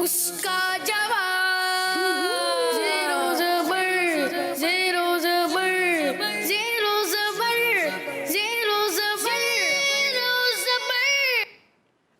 اس کا جواب زیرو زبر زیرو زبر زیرو زبر زیرو زبر زیرو زبر.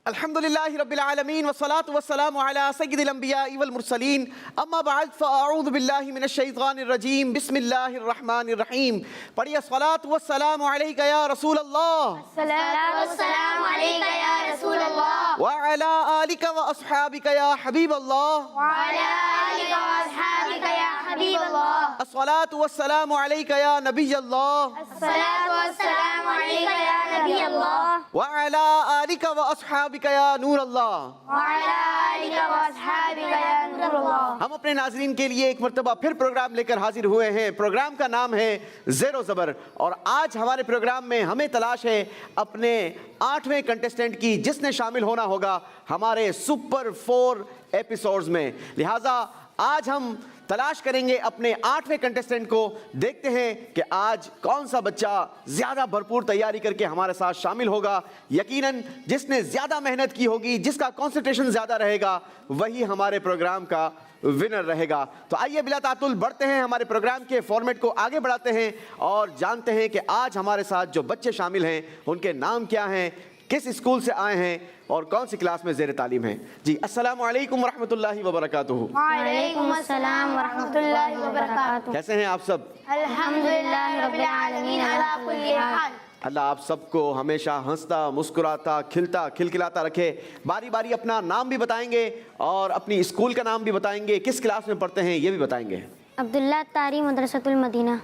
الحمدللہ رب العالمین والصلاة والسلام علی سید الانبیاء والمرسلین اما بعد فاعوذ باللہ من الشیطان الرجیم بسم اللہ الرحمن الرحیم. پڑھیے الصلاة والسلام علیک یا رسول اللہ الصلاة والسلام علیک یا رسول اللہ وعلی آلک واصحابک یا حبیب اللہ وعلی آلک واصحابک یا حبیب اللہ الصلاة والسلام علیک یا نبی اللہ الصلاة والسلام علیک یا نبی اللہ وعلی آلک واصحابک یا نور اللہ. وعلی آلک واصحابک یا نور اللہ. ہم اپنے ناظرین کے لیے ایک مرتبہ پھر پروگرام لے کر حاضر ہوئے ہیں. پروگرام کا نام ہے زیر و زبر اور آج ہمارے پروگرام میں ہمیں تلاش ہے اپنے 8ویں کنٹسٹنٹ کی جس نے شامل ہونا ہوگا ہمارے سپر 4 ایپیسوڈز میں. لہٰذا آج ہم تلاش کریں گے اپنے 8ویں کنٹسٹنٹ کو. دیکھتے ہیں کہ آج کون سا بچہ زیادہ بھرپور تیاری کر کے ہمارے ساتھ شامل ہوگا. یقیناً جس نے زیادہ محنت کی ہوگی, جس کا کنسنٹریشن زیادہ رہے گا, وہی ہمارے پروگرام کا ونر رہے گا. تو آئیے بلا تعطل بڑھتے ہیں, ہمارے پروگرام کے فارمیٹ کو آگے بڑھاتے ہیں اور جانتے ہیں کہ آج ہمارے ساتھ جو بچے شامل ہیں ان کے نام کیا ہیں, کس اسکول سے آئے ہیں اور کون سی کلاس میں زیر تعلیم ہیں. جی السلام علیکم ورحمۃ اللہ وبرکاتہ. وعلیکم السلام ورحمۃ اللہ وبرکاتہ. کیسے ہیں آپ سب؟ الحمدللہ رب العالمین علی کل حال. اللہ آپ سب کو ہمیشہ ہنستا مسکراتا کھلتا کھلکھلاتا رکھے. باری باری اپنا نام بھی بتائیں گے اور اپنی اسکول کا نام بھی بتائیں گے, کس کلاس میں پڑھتے ہیں یہ بھی بتائیں گے. عبداللہ اتاری مدرسۃ المدینہ.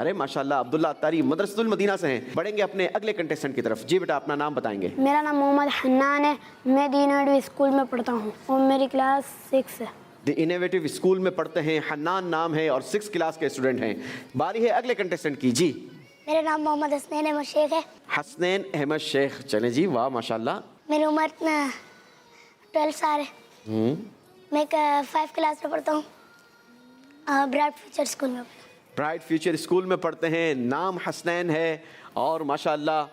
ارے ماشاءاللہ عبداللہ اتاری مدرسۃ المدینہ سے ہیں. بڑھیں گے اپنے اگلے کنٹسٹنٹ کی طرف. جی بیٹا اپنا نام بتائیں گے. میرا نام محمد حنان ہے, میں دی انویٹو اسکول میں پڑھتا ہوں اور میری کلاس 6 ہے. دی انویٹو اسکول میں پڑھتے ہیں, حنان نام ہے اور 6 کلاس کے اسٹوڈنٹ ہیں. باری ہے اگلے کنٹسٹنٹ کی. جی میرا نام محمد حسنین احمد شیخ ہے. حسنین احمد شیخ. چلیں جی, واہ ماشاءاللہ. میری عمر 12 سال ہے. میں 5 کلاس میں پڑھتا ہوں, برائٹ فیوچر اسکول میں. برائٹ فیوچر اسکول میں پڑھتے ہیں, نام حسنین ہے اور ماشاءاللہ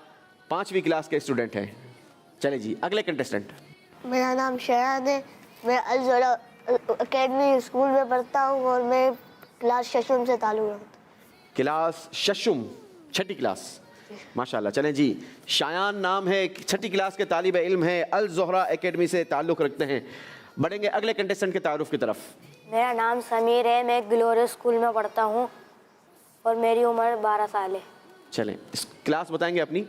5ویں کلاس کے اسٹوڈنٹ ہیں. چلیں جی اگلے کنٹسٹنٹ. میرا نام شایان ہے, میں الزہرا اکیڈمی اسکول میں پڑھتا ہوں اور میں کلاس 6 سے تعلق رکھتا ہوں. Class 6, 6 class. ماشاءاللہ. چلیں جی, شایان نام ہے, 6 کلاس کے طالب علم ہیں, الزہرا اکیڈمی سے تعلق رکھتے ہیں. بڑھیں گے اگلے کنٹسٹنٹ کے تعارف کی طرف. میرا نام سمیر ہے, میں گلوریس اسکول میں پڑھتا ہوں اور میری عمر 12 سال ہے. چلیں کلاس بتائیں گے اپنی.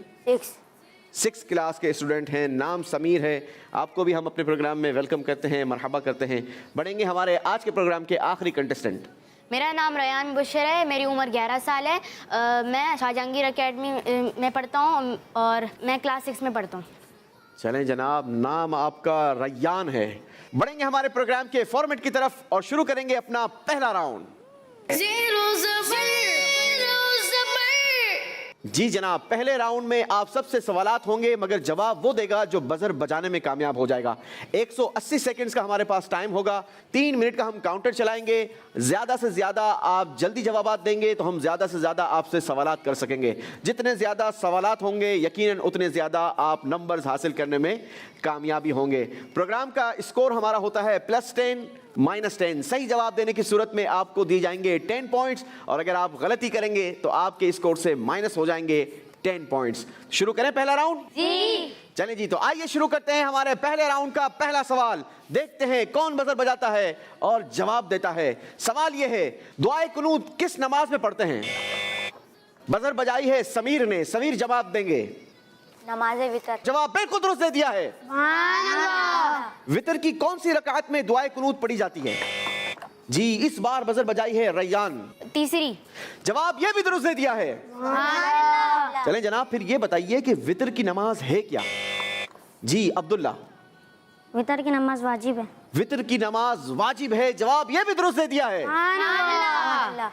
6 کلاس کے اسٹوڈنٹ ہیں, نام سمیر ہے. آپ کو بھی ہم اپنے پروگرام میں ویلکم کرتے ہیں, مرحبا کرتے ہیں. بڑھیں گے ہمارے آج کے پروگرام کے آخری کنٹسٹنٹ. میرا نام ریان بشر ہے, میری عمر 11 سال ہے. میں شاہ جہانگیر اکیڈمی میں پڑھتا ہوں اور میں کلاس 6 میں پڑھتا ہوں. چلیں جناب, نام آپ کا ریان ہے. بڑھیں گے ہمارے پروگرام کے فارمیٹ کی طرف اور شروع کریں گے اپنا پہلا راؤنڈ. زیرو زبر زیرو زبر. جی جناب, پہلے راؤنڈ میں آپ سب سے سوالات ہوں گے مگر جواب وہ دے گا جو بزر بجانے میں کامیاب ہو جائے گا. 180 سیکنڈز کا ہمارے پاس ٹائم ہوگا. 3 منٹ کا ہم کاؤنٹر چلائیں گے. زیادہ سے زیادہ آپ جلدی جوابات دیں گے تو ہم زیادہ سے زیادہ آپ سے سوالات کر سکیں گے. جتنے زیادہ سوالات ہوں گے یقیناً اتنے زیادہ آپ نمبرز حاصل کرنے میں کامیابی ہوں گے. پروگرام کا اسکور ہمارا ہوتا ہے +10 -10. صحیح جواب دینے کی صورت میں آپ کو دی جائیں گے 10 پوائنٹس اور اگر آپ غلطی کریں گے تو آپ کے اسکور سے مائنس ہو جائیں گے 10 پوائنٹس. شروع کریں پہلا راؤنڈ. جی چلیں جی, تو آئیے شروع کرتے ہیں ہمارے پہلے راؤنڈ کا پہلا سوال. دیکھتے ہیں کون بزر بجاتا ہے اور جواب دیتا ہے. سوال یہ ہے, دعائے قنوت کس نماز میں پڑھتے ہیں؟ بزر بجائی ہے سمیر نے. سمیر جواب دیں گے. نماز وتر. جواب بالکل درست دے دیا ہے. وتر کی کون سی رکعت میں دعائے قنوت پڑھی جاتی ہے؟ جی اس بار بزر بجائی ہے ریان. تیسری. جواب یہ بھی درست دے دیا ہے. چلیں جناب, پھر یہ بتائیے کہ وتر کی نماز ہے کیا؟ جی عبداللہ. وطر کی نماز واجب ہے. وتر کی نماز واجب ہے. جواب یہ بھی درست دے دیا ہے.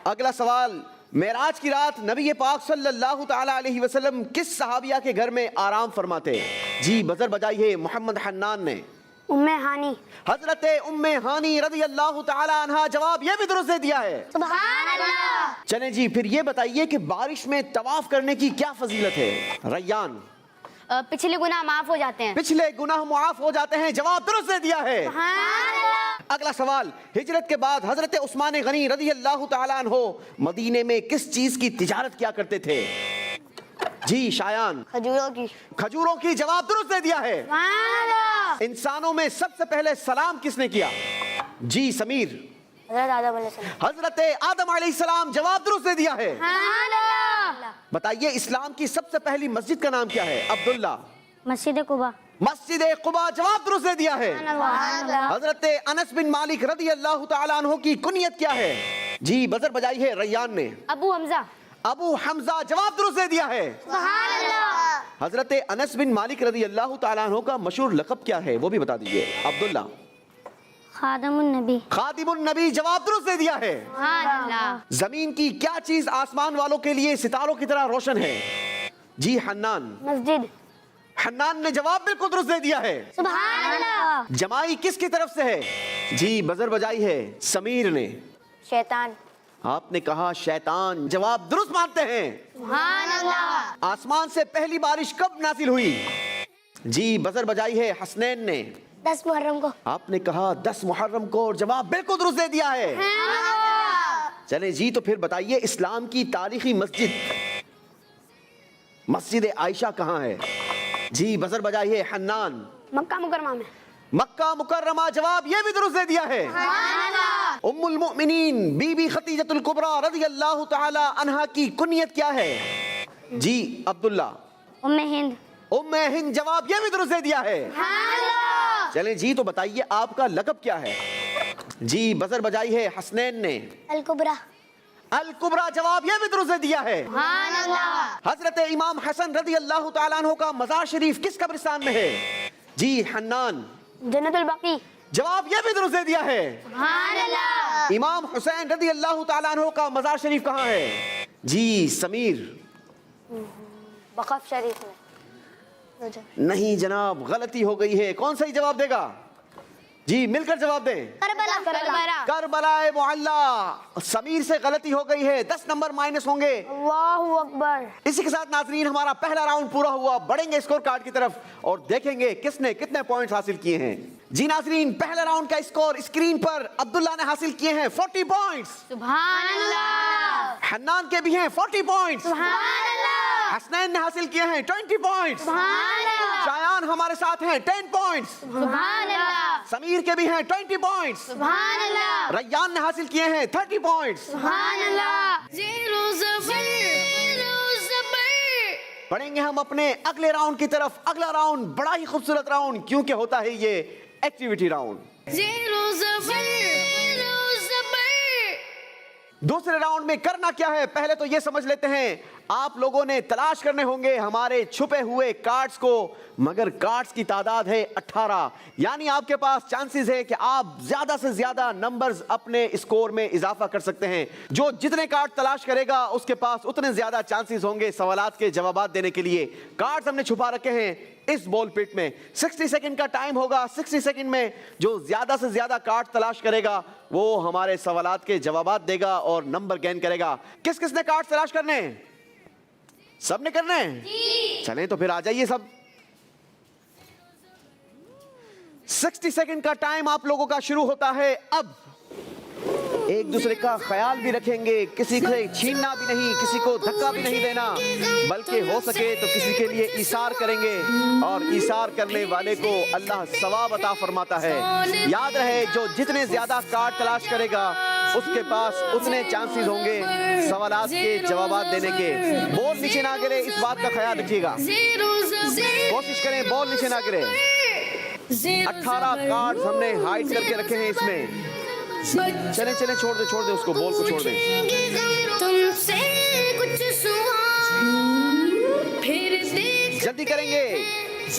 اگلا سوال, معراج کی رات نبی پاک صلی اللہ تعالی علیہ وسلم کس صحابیہ کے گھر میں آرام فرماتے؟ جی بزر بجائی ہے محمد حنان نے. ام ہانی. حضرت ام ہانی رضی اللہ تعالی عنہا. جواب یہ بھی درست دے دیا ہے. سبحان اللہ. چلیں جی, پھر یہ بتائیے کہ بارش میں طواف کرنے کی کیا فضیلت ہے؟ ریان. پچھلے گناہ معاف ہو جاتے ہیں. پچھلے گناہ معاف ہو جاتے ہیں. جواب درست دے دیا ہے. سبحان اللہ. اگلا سوال, ہجرت کے بعد حضرت عثمان غنی رضی اللہ تعالیٰ عنہ مدینے میں کس چیز کی تجارت کیا کرتے تھے؟ جی شایان. کھجوروں کی. کھجوروں کی. جواب درست دے دیا ہے. انسانوں میں سب سے پہلے سلام کس نے کیا؟ جی سمیر. حضرت آدم علیہ السلام. حضرت آدم علیہ السلام. جواب درست دے دیا ہے. بتائیے اسلام کی سب سے پہلی مسجد کا نام کیا ہے؟ عبداللہ. مسجد قباء. مسجد قباء. جواب درست دے دیا ہے. حضرت انس بن مالک رضی اللہ تعالیٰ عنہ کی کنیت کیا ہے؟ جی بزر بجائی ہے ریان نے. ابو حمزہ. ابو حمزہ. جواب درست دے دیا ہے. حضرت انس بن مالک رضی اللہ تعالیٰ عنہ کا مشہور لقب کیا ہے وہ بھی بتا دیجئے. عبداللہ. خادم النبی. خادم النبی. جواب درست دے دیا ہے. زمین کی کیا چیز آسمان والوں کے لیے ستاروں کی طرح روشن ہے؟ جی حنان. مسجد. حنان نے جواب بالکل درست دے دیا ہے. سبحان اللہ. جمائی کس کی طرف سے ہے؟ جی بزر بجائی ہے سمیر نے. شیطان. آپ نے کہا شیطان. جواب درست مانتے ہیں. سبحان اللہ. آسمان سے پہلی بارش کب نازل ہوئی؟ جی بزر بجائی ہے حسنین نے. 10 محرم کو. آپ نے کہا 10 محرم کو اور جواب بالکل درست دے دیا ہے. چلیں جی تو پھر بتائیے اسلام کی تاریخی مسجد عائشہ کہاں ہے؟ جی بزر بجائی ہے حنان. مکہ مکرمہ میں. مکہ مکرمہ. جواب یہ بھی درست دے دیا ہے. ام المؤمنین بی بی خدیجہ الکبریٰ رضی اللہ تعالی عنہا کی کنیت کیا ہے؟ جی عبداللہ. ام ہند. ام ہند. جواب یہ بھی درست دے دیا ہے. چلیں جی تو بتائیے آپ کا لقب کیا ہے؟ جی بزر بجائی ہے حسنین نے. الکبرا. الکبرا. جواب یہ بھی درست دے دیا ہے. حضرت امام حسن رضی اللہ تعالیٰ عنہ کا مزار شریف کس قبرستان میں ہے؟ جی حنان. جنت البقیع. جواب یہ بھی درست دے دیا ہے. امام حسین رضی اللہ تعالیٰ عنہ کا مزار شریف کہاں ہے؟ جی سمیر. وقف شریف میں. نہیں جناب غلطی ہو گئی ہے. کون صحیح جواب دے گا؟ جی مل کر جواب دیں. کربلا معلی. سمیر سے غلطی ہو گئی ہے. 10 نمبر مائنس ہوں گے. اللہ اکبر. اسی کے ساتھ ناظرین ہمارا پہلا راؤنڈ پورا ہوا. بڑھیں گے اسکور کارڈ کی طرف اور دیکھیں گے کس نے کتنے پوائنٹس حاصل کیے ہیں. جی ناظرین پہلا راؤنڈ کا اسکور اسکرین پر عبداللہ نے حاصل کیے ہیں 40 پوائنٹس. سبحان اللہ. حنان کے بھی ہیں 40 پوائنٹس. سبحان اللہ. حسنین نے حاصل کیے ہیں 20 پوائنٹس. سبحان اللہ. شایان ہمارے ساتھ ہیں 10 پوائنٹس. سبحان اللہ. سمیر کے بھی ہیں 20 پوائنٹس. سبحان اللہ. ریان نے حاصل کیے ہیں 30 پوائنٹس. سبحان اللہ. زیرو زبر بڑھیں گے ہم اپنے اگلے راؤنڈ کی طرف. اگلا راؤنڈ بڑا ہی خوبصورت راؤنڈ کیونکہ ہوتا ہے یہ ایکٹیویٹی راؤنڈ. زیرو زبر. دوسرے راؤنڈ میں کرنا کیا ہے پہلے تو یہ سمجھ لیتے ہیں. آپ لوگوں نے تلاش کرنے ہوں گے ہمارے چھپے ہوئے کارڈز کو, مگر کارڈز کی تعداد ہے 18. یعنی آپ کے پاس چانسز ہے کہ آپ زیادہ سے زیادہ نمبرز اپنے اسکور میں اضافہ کر سکتے ہیں. جو جتنے کارڈ تلاش کرے گا اس کے پاس اتنے زیادہ چانسز ہوں گے سوالات کے جوابات دینے کے لیے. کارڈز ہم نے چھپا رکھے ہیں اس بال پٹ میں. 60 سیکنڈ کا ٹائم ہوگا. 60 سیکنڈ میں جو زیادہ سے زیادہ کارڈ تلاش کرے گا وہ ہمارے سوالات کے جوابات دے گا اور نمبر گین کرے گا. کس کس نے کارڈ تلاش کرنے ہیں؟ سب نے کرنے ہیں؟ چلیں تو پھر آ جائیے سب. 60 سیکنڈ کا ٹائم آپ لوگوں کا شروع ہوتا ہے اب. ایک دوسرے کا خیال بھی رکھیں گے, کسی سے چھیننا بھی نہیں, کسی کو دھکا بھی نہیں دینا, بلکہ ہو سکے تو کسی کے لیے ایثار کریں گے اور ایثار کرنے والے کو اللہ ثواب عطا فرماتا ہے. یاد رہے جو جتنے زیادہ کارڈ تلاش کرے گا اس کے پاس اتنے چانسز ہوں گے سوالات کے جوابات دینے کے. بال نیچے نہ گرے اس بات کا خیال رکھیے گا. کوشش کریں بال نیچے نہ گرے. 18 کارڈ ہم نے ہائڈ کر کے رکھے ہیں اس میں. چلیں چلیں چھوڑ دیں اس کو, بال کو چھوڑ دیں. تم سے کچھ پھر دیکھ جلدی کریں گے.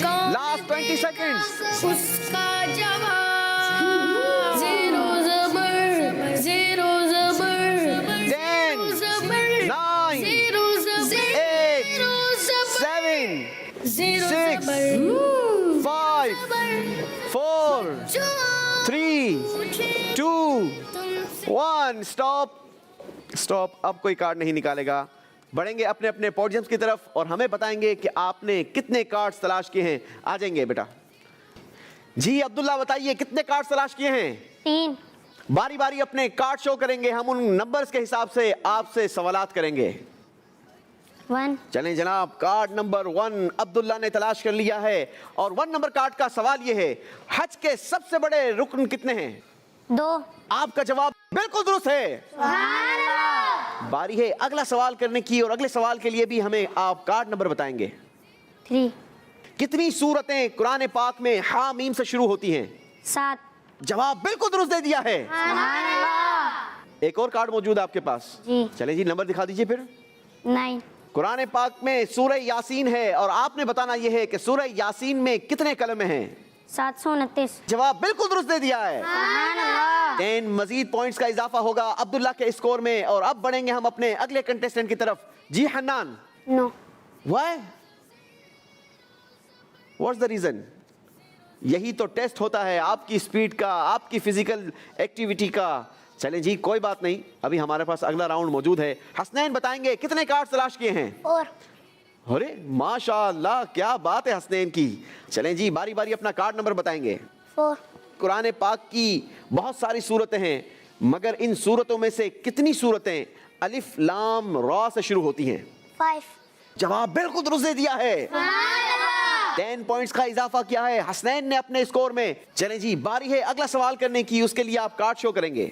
Last 20 seconds. اس کا جواب زیرو زبر. زیرو زبر. 10 زبر. 9 زیرو زبر. 8 7 زیرو 6 زبر. 5 4 3 2 1 اسٹاپ. اب کوئی کارڈ نہیں نکالے گا. بڑھیں گے اپنے اپنے پوڈیمز کی طرف اور ہمیں بتائیں گے کہ آپ نے کتنے کارڈز تلاش کیے ہیں. آ جائیں گے بیٹا. जी अब्दुल्ला बताइए कितने कार्ड तलाश किए हैं? 3। बारी बारी अपने कार्ड शो करेंगे, हम उन नंबर्स के हिसाब से आपसे सवालात करेंगे। 1। चलें जनाब, कार्ड नंबर 1 अब्दुल्ला ने तलाश कर लिया है और 1 नंबर कार्ड का सवाल यह है, हज के सबसे बड़े रुकन कितने हैं? 2। आपका जवाब बिल्कुल दुरुस्त है। बारी है अगला सवाल करने की और अगले सवाल के लिए भी हमें आप कार्ड नंबर बताएंगे। 3। कितनी सूरतें कुरान पाक में हा मीम से शुरू होती हैं? 7। जवाब बिल्कुल दुरुस्त दे दिया है। एक और कार्ड मौजूद है आपके पास। जी। चलें जी, नंबर दिखा दीजिए फिर। 9। कुरान पाक में सूरह यासीन है और आपने बताना यह है कि सूरह यासीन में कितने कलमे हैं? 729। जवाब बिल्कुल दुरुस्त दे दिया है। 10 मजीद पॉइंट्स का इजाफा होगा अब्दुल्ला के स्कोर में और अब बढ़ेंगे हम अपने अगले कंटेस्टेंट की तरफ। जी Hannan. No। Why? What's the reason? यही तो टेस्ट होता है आपकी स्पीड का, आपकी फिजिकल एक्टिविटी का। चलें जी, कोई बात नहीं, अभी हमारे पास अगला राउंड मौजूद है। हसनैन बताएंगे कितने कार्ड तलाश किए हैं? और अरे माशाअल्लाह, क्या बात है हसनैन की। चलें जी, बारी बारी अपना कार्ड नंबर बताएंगे। 4। कुरान पाक की बहुत सारी सूरतें हैं, मगर इन सूरतों में से कितनी सूरतें अलिफ लाम रा से शुरू होती हैं? 5। जवाब बिल्कुल दुरुस्त दे दिया है। 10 पॉइंट्स का इजाफा किया है हसनैन ने अपने स्कोर में। चलें जी, बारी है अगला सवाल करने की, उसके लिए आप कार्ड शो करेंगे।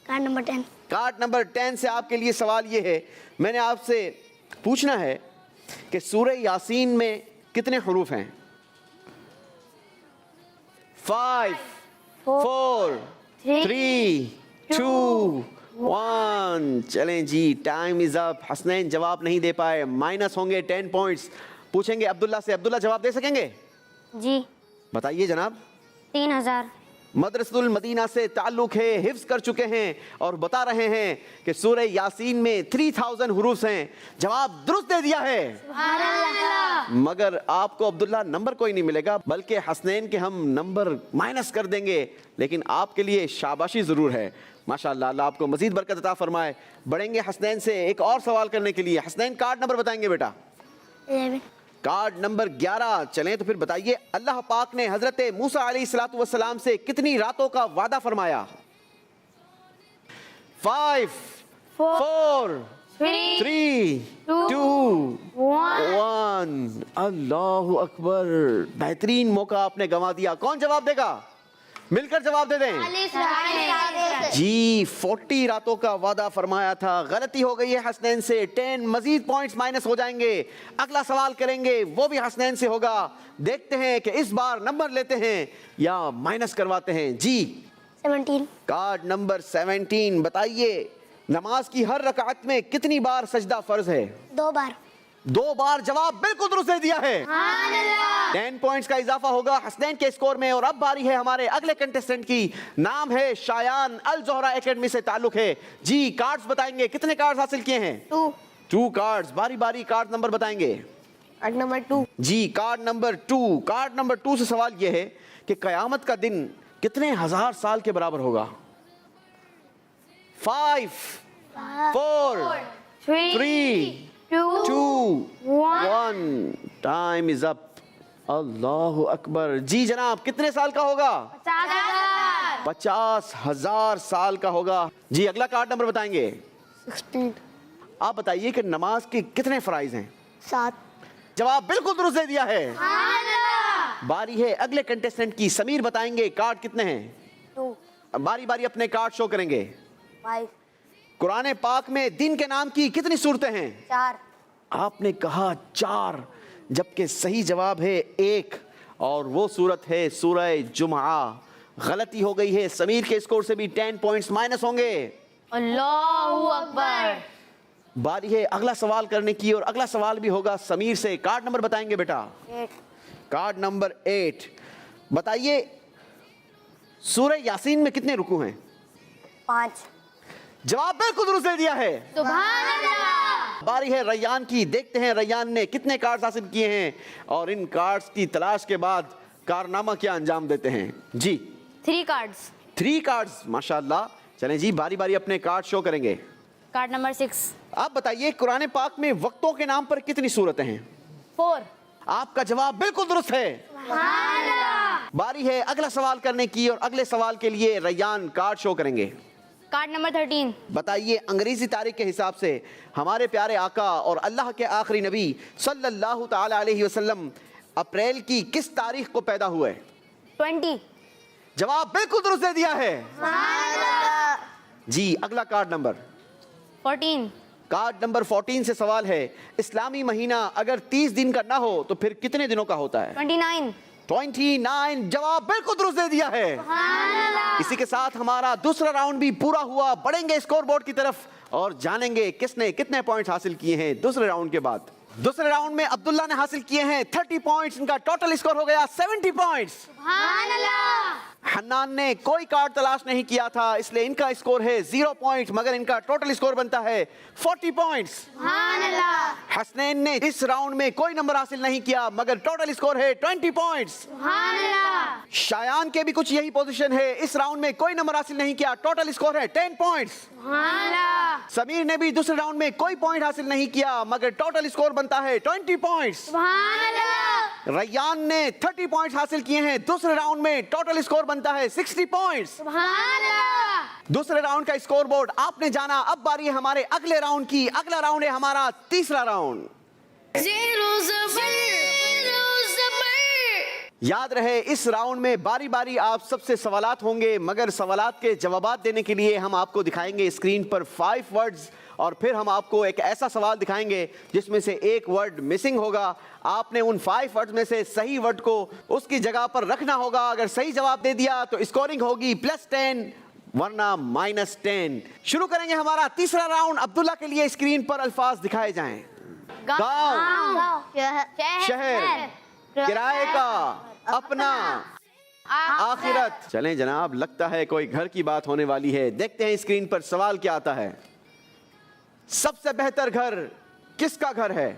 Card number 10। कार्ड नंबर 10 से आपके लिए सवाल ये है, मैंने आपसे पूछना है कि सूरह यासीन में कितने हुरूफ हैं? 5 4 3 2 1। चलें जी, टाइम इज अप। हसनैन जवाब नहीं दे पाए, माइनस होंगे 10 पॉइंट्स। पूछेंगे अब्दुल्ला से, अब्दुल्ला जवाब दे सकेंगे? जी। बताइए जनाब। 3000। मदरसतुल मदीना से ताल्लुक है, हिफ्ज कर चुके हैं और बता रहे हैं कि सूरह यासीन में 3000 हुरूफ हैं। जवाब दुरुस्त दे दिया है। मगर आपको अब्दुल्ला नंबर कोई नहीं मिलेगा, बल्कि हसनैन के हम नंबर माइनस कर देंगे, लेकिन आपके लिए शाबाशी जरूर है। माशाअल्लाह, अल्लाह आपको मजीद बरकत अता फरमाए। बढ़ेंगे हसनैन से एक और सवाल करने के लिए। हसनैन कार्ड नंबर बताएंगे बेटा? 11। Card number 11। चलें तो फिर बताइए, अल्लाह पाक ने हजरत मूसा अलैहिस्सलातु वस्सलाम से कितनी रातों का वादा फरमाया? 5 4 3 2 1। अल्लाह अकबर, बेहतरीन मौका आपने गंवा दिया। कौन जवाब देगा? मिलकर जवाब दे दें। जी, 40 रातों का वादा फरमाया था। गलती हो गई है हसनैन से, 10 मजीद पॉइंट्स माइनस हो जाएंगे। अगला सवाल करेंगे, वो भी हसनैन से होगा। देखते हैं कि इस बार नंबर लेते हैं या माइनस करवाते हैं। जी 17। कार्ड नंबर 17 बताइए, नमाज की हर रकात में कितनी बार सजदा फर्ज है? 2 बार। 2 बार। जवाब बिल्कुल दुरुस्त दे दिया है। 10 पॉइंट्स का इजाफा होगा हसनैन के स्कोर में और अब बारी है हमारे अगले कंटेस्टेंट की। नाम है शायान, अल जोहरा एकेडमी से ताल्लुक है। जी कार्ड्स बताएंगे, कितने कार्ड्स हासिल किए हैं? 2 कार्ड्स। बारी बारी कार्ड नंबर बताएंगे। Card number 2। जी कार्ड नंबर 2। कार्ड नंबर 2 से सवाल यह है कि कयामत का दिन कितने हजार साल के बराबर होगा? 5 4 3 2 1। Time is up. अल्लाह अकबर। जी जनाब, कितने साल का होगा? 50,000 साल का होगा। जी अगला कार्ड नंबर बताएंगे। 16। आप बताइए कि नमाज के कितने फराइज हैं? 7। जवाब बिल्कुल दुरुस्त दे दिया है। बारी है अगले कंटेस्टेंट की। समीर बताएंगे कार्ड कितने हैं? 2। बारी बारी अपने कार्ड शो करेंगे। 5। कुरान पाक में दिन के नाम की कितनी सूरतें हैं? 4। आपने कहा 4, जबकि सही जवाब है 1 और वो सूरत है सूरह जुमा। गलती हो गई है, समीर के स्कोर से भी 10 पॉइंट्स माइनस होंगे। अल्लाहू अकबर। बारी है अगला सवाल करने की और अगला सवाल भी होगा समीर से। कार्ड नंबर बताएंगे बेटा? 8। कार्ड नंबर 8 बताइए, सूरह यासीन में कितने रुकू हैं? 5। जवाब बिल्कुल दुरुस्त दे दिया है। सुभान अल्लाह। बारी है रैयान की। देखते हैं रैयान ने कितने कार्ड्स हासिल किए हैं और इन कार्ड्स की तलाश के बाद कारनामा क्या अंजाम देते हैं। जी 3 कार्ड्स। 3 कार्ड्स। माशाअल्लाह। चलें जी, बारी बारी अपने कार्ड शो करेंगे। Card number 6। आप बताइए, कुरान पाक में वक्तों के नाम पर कितनी सूरतें हैं? 4। आपका जवाब बिल्कुल दुरुस्त है। باری ہے اگلا سوال کرنے کی اور اگلے سوال کے لیے ریان کارڈ شو کریں گے. Card number 13. بتائیے انگریزی تاریخ کے حساب سے ہمارے پیارے آقا اور اللہ کے آخری نبی صلی اللہ تعالی علیہ وسلم اپریل کی کس تاریخ کو پیدا ہوئے؟ 20. جواب بالکل درست دے دیا ہے. جی اگلا کارڈ نمبر 14. کارڈ نمبر 14 سے سوال ہے اسلامی مہینہ اگر 30 دن کا نہ ہو تو پھر کتنے دنوں کا ہوتا ہے؟ 29. 29. جواب بالکل درست دے دیا ہے. اسی کے ساتھ ہمارا دوسرا راؤنڈ بھی پورا ہوا. بڑھیں گے اسکور بورڈ کی طرف اور جانیں گے کس نے کتنے پوائنٹس حاصل کیے ہیں دوسرے راؤنڈ کے بعد. دوسرے راؤنڈ میں عبداللہ نے حاصل کیے ہیں 30 پوائنٹس. ان کا ٹوٹل اسکور ہو گیا 70 پوائنٹس. حنان نے کوئی کارڈ تلاش نہیں کیا تھا اس لیے ان کا اسکور ہے 0 پوائنٹ مگر ان کا ٹوٹل اسکور بنتا ہے 40 پوائنٹس. حسنین نے اس راؤنڈ میں کوئی نمبر حاصل نہیں کیا مگر ٹوٹل اسکور ہے 20 پوائنٹس. شایان کے بھی کچھ یہی پوزیشن ہے. اس راؤنڈ میں کوئی نمبر حاصل نہیں کیا. ٹوٹل اسکور ہے 10 پوائنٹس. سمیر نے بھی دوسرے راؤنڈ میں کوئی پوائنٹ حاصل نہیں کیا مگر ٹوٹل اسکور بنتا ہے 20 پوائنٹس. ریان نے 30 پوائنٹس حاصل کیے ہیں دوسرے راؤنڈ میں. ٹوٹل اسکور بنتا ہے 60 پوائنٹس. دوسرے راؤنڈ کا اسکور بورڈ آپ نے جانا. اب باری ہے ہمارے اگلے راؤنڈ کی. اگلا راؤنڈ ہے ہمارا تیسرا راؤنڈ. زیرو زبر یاد رہے اس راؤنڈ میں باری باری آپ سب سے سوالات ہوں گے مگر سوالات کے جوابات دینے کے لیے ہم آپ کو دکھائیں گے اسکرین پر 5 ورڈز اور پھر ہم آپ کو ایک ایسا سوال دکھائیں گے جس میں سے ایک ورڈ مسنگ ہوگا. آپ نے ان 5 ورڈز میں سے صحیح ورڈ کو اس کی جگہ پر رکھنا ہوگا. اگر صحیح جواب دے دیا تو اسکورنگ ہوگی +10 ورنہ -10. شروع کریں گے ہمارا تیسرا راؤنڈ. عبداللہ کے لیے اسکرین پر الفاظ دکھائے جائیں. گاؤں, شہر, کرائے کا, اپنا, آخرت. چلیں جناب لگتا ہے کوئی گھر کی بات ہونے والی ہے. دیکھتے ہیں اسکرین پر سوال کیا آتا ہے. سب سے بہتر گھر کس کا گھر ہے؟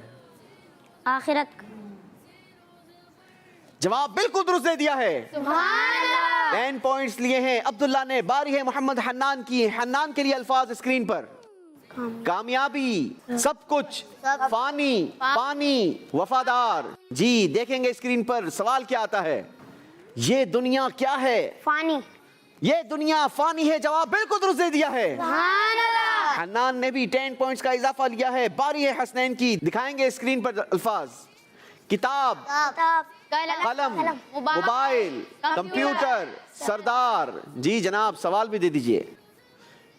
آخرت. جواب بالکل درست دے دیا ہے. 10 پوائنٹس لیے ہیں عبداللہ نے. باری ہے محمد حنان کی. حنان کے لیے الفاظ اسکرین پر. کامیابی, سب کچھ, فانی, پانی, وفادار. جی دیکھیں گے اسکرین پر سوال کیا آتا ہے. یہ دنیا کیا ہے؟ فانی. یہ دنیا فانی ہے. جواب بالکل درست دے دیا ہے. حنان نے بھی 10 پوائنٹس کا اضافہ لیا ہے. باری ہے حسنین کی. دکھائیں گے اسکرین پر الفاظ. کتاب, قلم, موبائل, کمپیوٹر, سردار. جی جناب سوال بھی دے دیجئے.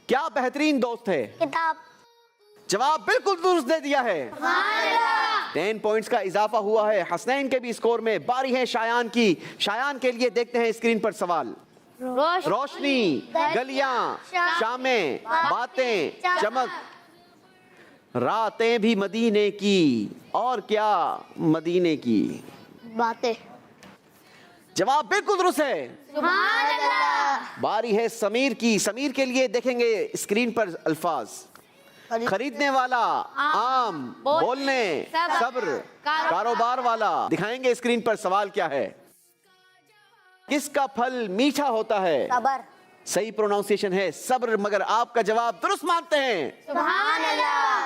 کیا بہترین دوست ہے؟ کتاب. جواب بالکل درست دے دیا ہے. 10 پوائنٹس کا اضافہ ہوا ہے حسنین کے بھی اسکور میں. باری ہے شایان کی. شایان کے لیے دیکھتے ہیں اسکرین پر سوال. روشنی, گلیاں, شامیں, باتیں, چمک. راتیں بھی مدینے کی اور کیا مدینے کی؟ باتیں. جواب بالکل درست ہے. باری ہے سمیر کی. سمیر کے لیے دیکھیں گے اسکرین پر الفاظ. خریدنے والا, عام, بولنے, صبر, کاروبار والا. دکھائیں گے اسکرین پر سوال کیا ہے. کس کا پھل میٹھا ہوتا ہے؟ صبر. صحیح پروناؤنسیشن ہے صبر مگر آپ کا جواب درست مانتے ہیں.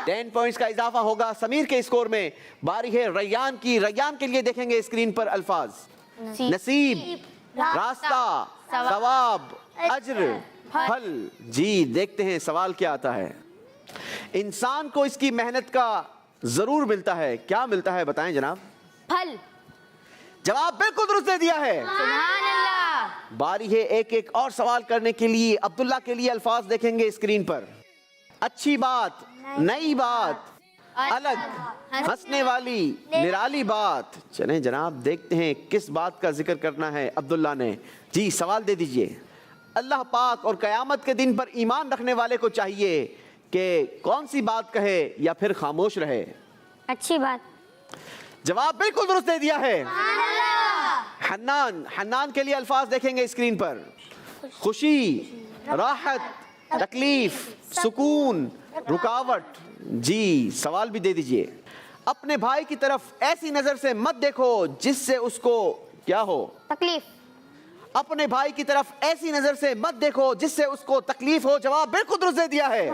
10 پوائنٹس کا اضافہ ہوگا سمیر کے اسکور میں. باری ہے ریان کی. ریان کے لیے دیکھیں گے اسکرین پر الفاظ. نصیب, راستہ, ثواب, اجر, پھل. جی دیکھتے ہیں سوال کیا آتا ہے. انسان کو اس کی محنت کا ضرور ملتا ہے. کیا ملتا ہے بتائیں جناب؟ پھل. جواب بالکل درست دے دیا ہے. باری ہے ایک ایک اور سوال کرنے کے لیے. عبداللہ کے لیے الفاظ دیکھیں گے اسکرین پر. اچھی بات, نئی بات, الگ, ہنسنے والی, نرالی بات. چلیں جناب دیکھتے ہیں کس بات کا ذکر کرنا ہے عبداللہ نے. جی سوال دے دیجئے. اللہ پاک اور قیامت کے دن پر ایمان رکھنے والے کو چاہیے کہ کون سی بات کہے یا پھر خاموش رہے؟ اچھی بات. جواب بالکل درست دے دیا ہے. حنان کے لیے الفاظ دیکھیں گے اسکرین پر. خوشی, راحت, تکلیف, سکون, رکاوٹ. جی سوال بھی دے دیجئے. اپنے بھائی کی طرف ایسی نظر سے مت دیکھو جس سے اس کو کیا ہو؟ تکلیف. اپنے بھائی کی طرف ایسی نظر سے مت دیکھو جس سے اس کو تکلیف ہو. جواب بالکل درست دے دیا ہے.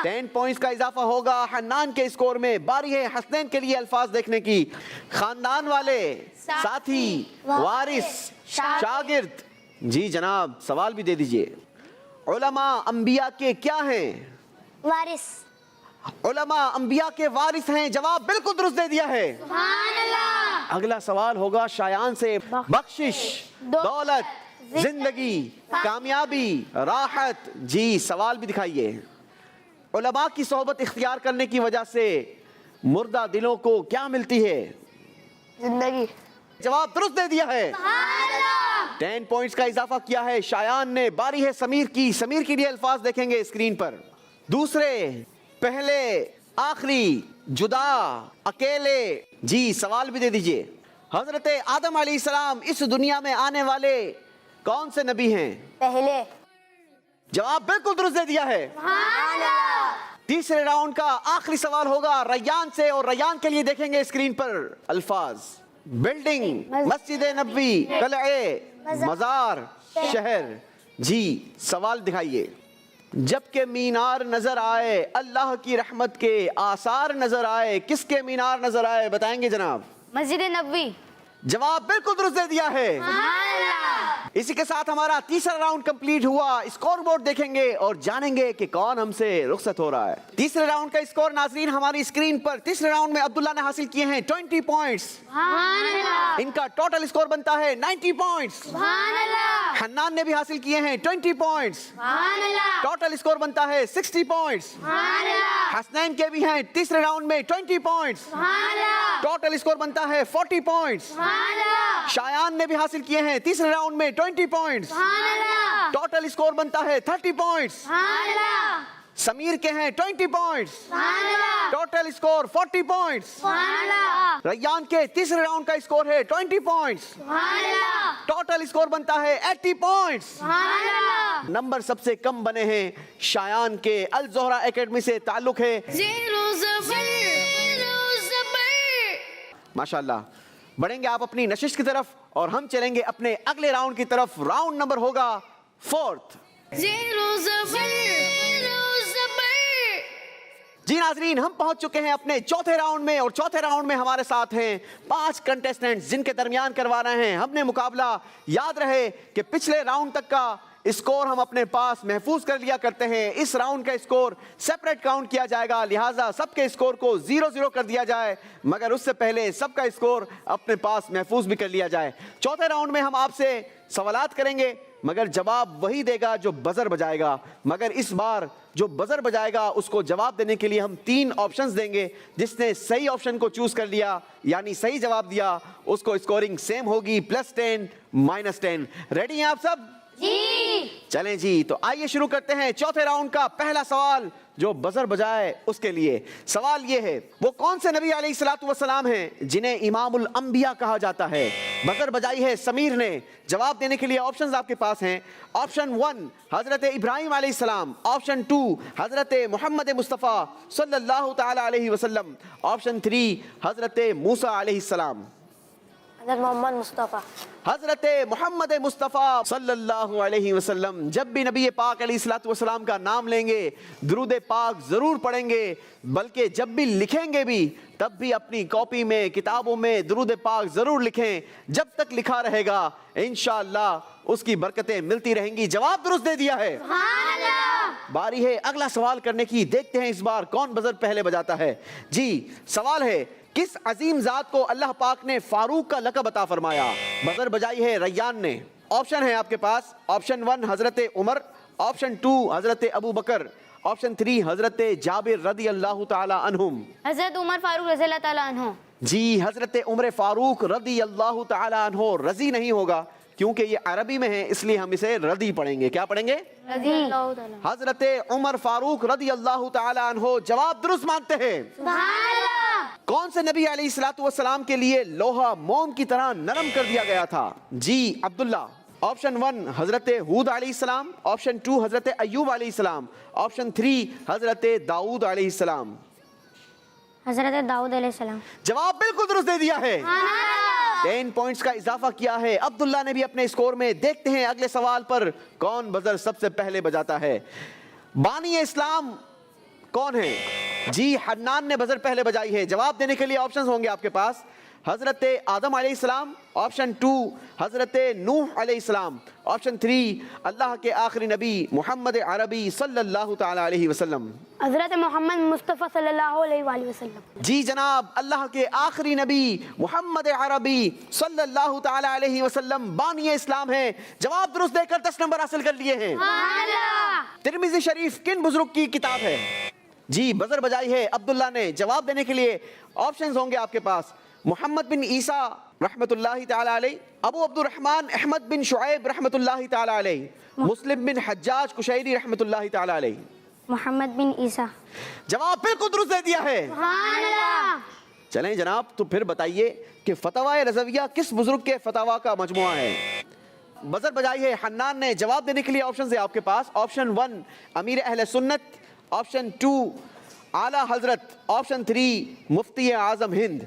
10 پوائنٹس کا اضافہ ہوگا حنان کے اسکور میں. باری ہے حسنین کے لیے الفاظ دیکھنے کی. خاندان والے, ساتھی, وارث, شاگرد. جی جناب سوال بھی دے دیجئے. علماء انبیاء کے کیا ہیں؟ وارث. علماء انبیاء کے وارث ہیں. جواب بالکل درست دے دیا ہے. سبحان اللہ. اگلا سوال ہوگا شایان سے. بخشش, دولت, زندگی, کامیابی, راحت. جی سوال بھی دکھائیے. علماء کی صحبت اختیار کرنے کی وجہ سے مردہ دلوں کو کیا ملتی ہے؟ زندگی. جواب درست دے دیا ہے. 10 پوائنٹس کا اضافہ کیا ہے شایان نے. باری ہے سمیر کی. سمیر کے لیے الفاظ دیکھیں گے اسکرین پر. دوسرے, پہلے, آخری, جدا, اکیلے. جی سوال بھی دے دیجئے. حضرت آدم علیہ السلام اس دنیا میں آنے والے کون سے نبی ہیں؟ پہلے. جواب بالکل درست دے دیا ہے. تیسرے راؤنڈ کا آخری سوال ہوگا ریان سے, اور ریان کے لیے دیکھیں گے اسکرین پر الفاظ. بلڈنگ, مسجد نبوی, قلعے, مزار, شہر. جی سوال دکھائیے. جب کہ مینار نظر آئے, اللہ کی رحمت کے آثار نظر آئے, کس کے مینار نظر آئے بتائیں گے جناب؟ مسجد نبوی. جواب بالکل درست دے دیا ہے. اسی کے ساتھ ہمارا تیسرا راؤنڈ کمپلیٹ ہوا. اسکور بورڈ دیکھیں گے اور جانیں گے کہ کون ہم سے رخصت ہو رہا ہے. تیسرے راؤنڈ کا اسکور ناظرین ہماری اسکرین پر. تیسرے راؤنڈ میں عبداللہ نے حاصل کیے ہیں 20 پوائنٹس. ان کا ٹوٹل اسکور بنتا ہے 90 پوائنٹس. حنان نے بھی حاصل کیے ہیں 20 پوائنٹس. ٹوٹل اسکور بنتا ہے 60 پوائنٹس. حسنین کے بھی ہیں تیسرے راؤنڈ میں 20 پوائنٹس. ٹوٹل اسکور بنتا ہے 40 پوائنٹس. شایان نے بھی حاصل کیے ہیں تیسرے راؤنڈ میں 20 پوائنٹس. ٹوٹل اسکور بنتا ہے 30 پوائنٹس. سمیر کے ہیں 20 points. Total score 40 points. Rayan کے تیسرے راؤنڈ کا اسکور ہے 20 پوائنٹس. ٹوٹل اسکور بنتا ہے 80 پوائنٹس. نمبر سب سے کم بنے ہیں شایان کے. الزہرا اکیڈمی سے تعلق ہے. زیرو زبر ماشاءاللہ. بڑھیں گے آپ اپنی نشست کی طرف اور ہم چلیں گے اپنے اگلے راؤنڈ کی طرف. راؤنڈ نمبر ہوگا 4. زیرو زبر. جی ناظرین ہم پہنچ چکے ہیں اپنے چوتھے راؤنڈ میں, اور چوتھے راؤنڈ میں ہمارے ساتھ ہیں 5 کنٹیسٹنٹس جن کے درمیان کروا رہے ہیں ہم نے مقابلہ. یاد رہے کہ پچھلے راؤنڈ تک کا اسکور ہم اپنے پاس محفوظ کر لیا کرتے ہیں. اس راؤنڈ کا اسکور سیپریٹ کاؤنٹ کیا جائے گا, لہٰذا سب کے اسکور کو 0-0 کر دیا جائے, مگر اس سے پہلے سب کا اسکور اپنے پاس محفوظ بھی کر لیا جائے. چوتھے راؤنڈ میں ہم آپ سے سوالات کریں گے مگر جواب وہی دے گا جو بزر بجائے گا. مگر اس بار جو بزر بجائے گا اس کو جواب دینے کے لیے ہم 3 آپشنز دیں گے. جس نے صحیح آپشن کو چوز کر لیا یعنی صحیح جواب دیا اس کو اسکورنگ سیم ہوگی +10 -10. ریڈی ہیں آپ سب؟ جی. چلیں جی تو آئیے شروع کرتے ہیں چوتھے راؤنڈ کا پہلا سوال. جو بزر بجائے اس کے لیے سوال یہ ہے, وہ کون سے نبی علیہ الصلوۃ والسلام ہیں جنہیں امام الانبیاء کہا جاتا ہے؟ بزر بجائی ہے سمیر نے. جواب دینے کے لیے آپشنز آپ کے پاس ہیں. آپشن 1 حضرت ابراہیم علیہ السلام. آپشن 2 حضرت محمد مصطفیٰ صلی اللہ تعالی علیہ وسلم. آپشن 3 حضرت موسیٰ علیہ السلام. حضرت محمد مصطفیٰ. حضرت محمد مصطفیٰ صلی اللہ علیہ وسلم. جب بھی نبی پاک علیہ الصلوۃ والسلام کا نام لیں گے درود پاک ضرور پڑھیں گے, بلکہ جب بھی لکھیں گے بھی تب بھی اپنی کاپی میں کتابوں میں درود پاک ضرور لکھیں. جب تک لکھا رہے گا انشاءاللہ اس کی برکتیں ملتی رہیں گی. جواب درست دے دیا ہے. باری ہے اگلا سوال کرنے کی. دیکھتے ہیں اس بار کون بزر پہلے بجاتا ہے. جی سوال ہے, کس عظیم ذات کو اللہ پاک نے فاروق کا لقب عطا فرمایا؟ بزر بجائی ہے ریان نے. آپشن ہے آپ کے پاس. آپشن 1 حضرت عمر. آپشن 2 حضرت ابو بکر. آپشن 3 حضرت جابر رضی اللہ تعالی عنہم. حضرت عمر فاروق رضی اللہ تعالیٰ عنہ. جی حضرت عمر فاروق رضی اللہ تعالی عنہ. رضی نہیں ہوگا کیونکہ یہ عربی میں ہے, اس لیے ہم اسے رضی پڑھیں گے. کیا پڑھیں گے؟ رضی اللہ تعالیٰ. حضرت عمر فاروق رضی اللہ تعالی عنہ. جواب درست مانتے ہیں. کون سے نبی علیہ الصلوۃ والسلام کے لیے لوہا موم کی طرح نرم کر دیا گیا تھا؟ جی عبداللہ. آپشن 1 حضرت ہود علیہ السلام. آپشن 2 حضرت ایوب علیہ السلام. آپشن 3 حضرت داؤد علیہ السلام. حضرت داؤد علیہ السلام. جواب بالکل درست دے دیا ہے. 10 پوائنٹس کا اضافہ کیا ہے عبداللہ نے بھی اپنے اسکور میں. دیکھتے ہیں اگلے سوال پر کون بزر سب سے پہلے بجاتا ہے. بانی اسلام कौन है? जी हन्नान ने बजर पहले बजाई है। जवाब देने के लिए ऑप्शंस होंगे आपके पास। हजरत आदम अलैहिस्सलाम, ऑप्शन 2 हजरत नूह अलैहिस्सलाम, ऑप्शन 3 अल्लाह के आखिरी नबी मोहम्मद अरबी सल्लल्लाहु ताला अलैहि वसल्लम। हज़रत मोहम्मद मुस्तफ़ा सल्लल्लाहु अलैहि वसल्लम। जी जनाब, अल्लाह के आखिरी नबी मोहम्मद अरबी सल्लल्लाहु ताला अलैहि वसल्लम बानी इस्लाम है। जवाब दुरुस्त देकर 10 नंबर हासिल कर लिए हैं। तिरमिज़ी शरीफ किन बुजुर्ग की किताब है? जी बजर बजाई है अब्दुल्ला ने। जवाब देने के लिए ऑप्शंस होंगे आपके पास। मोहम्मद बिन ईसा रहमतुल्लाहि ताला अलैह, अबू अब्दुर्रहमान अहमद बिन शुऐब रहमतुल्लाहि ताला अलैह, मुस्लिम बिन हज्जाज कुशैरी रहमतुल्लाहि ताला अलैह। मोहम्मद बिन ईसा। जवाब बिल्कुल दुरुस्त दे दिया है। चलें जनाब, तो फिर बताइए कि फतवा रज़विया किस बुजुर्ग के फतवा का मजमुआ है? बजर बजाई है हन्नान ने। जवाब देने के लिए ऑप्शन है आपके पास। ऑप्शन 1 अमीर अहले सुन्नत, ऑप्शन 2 आला हजरत, ऑप्शन 3 मुफ्ती आजम हिंद।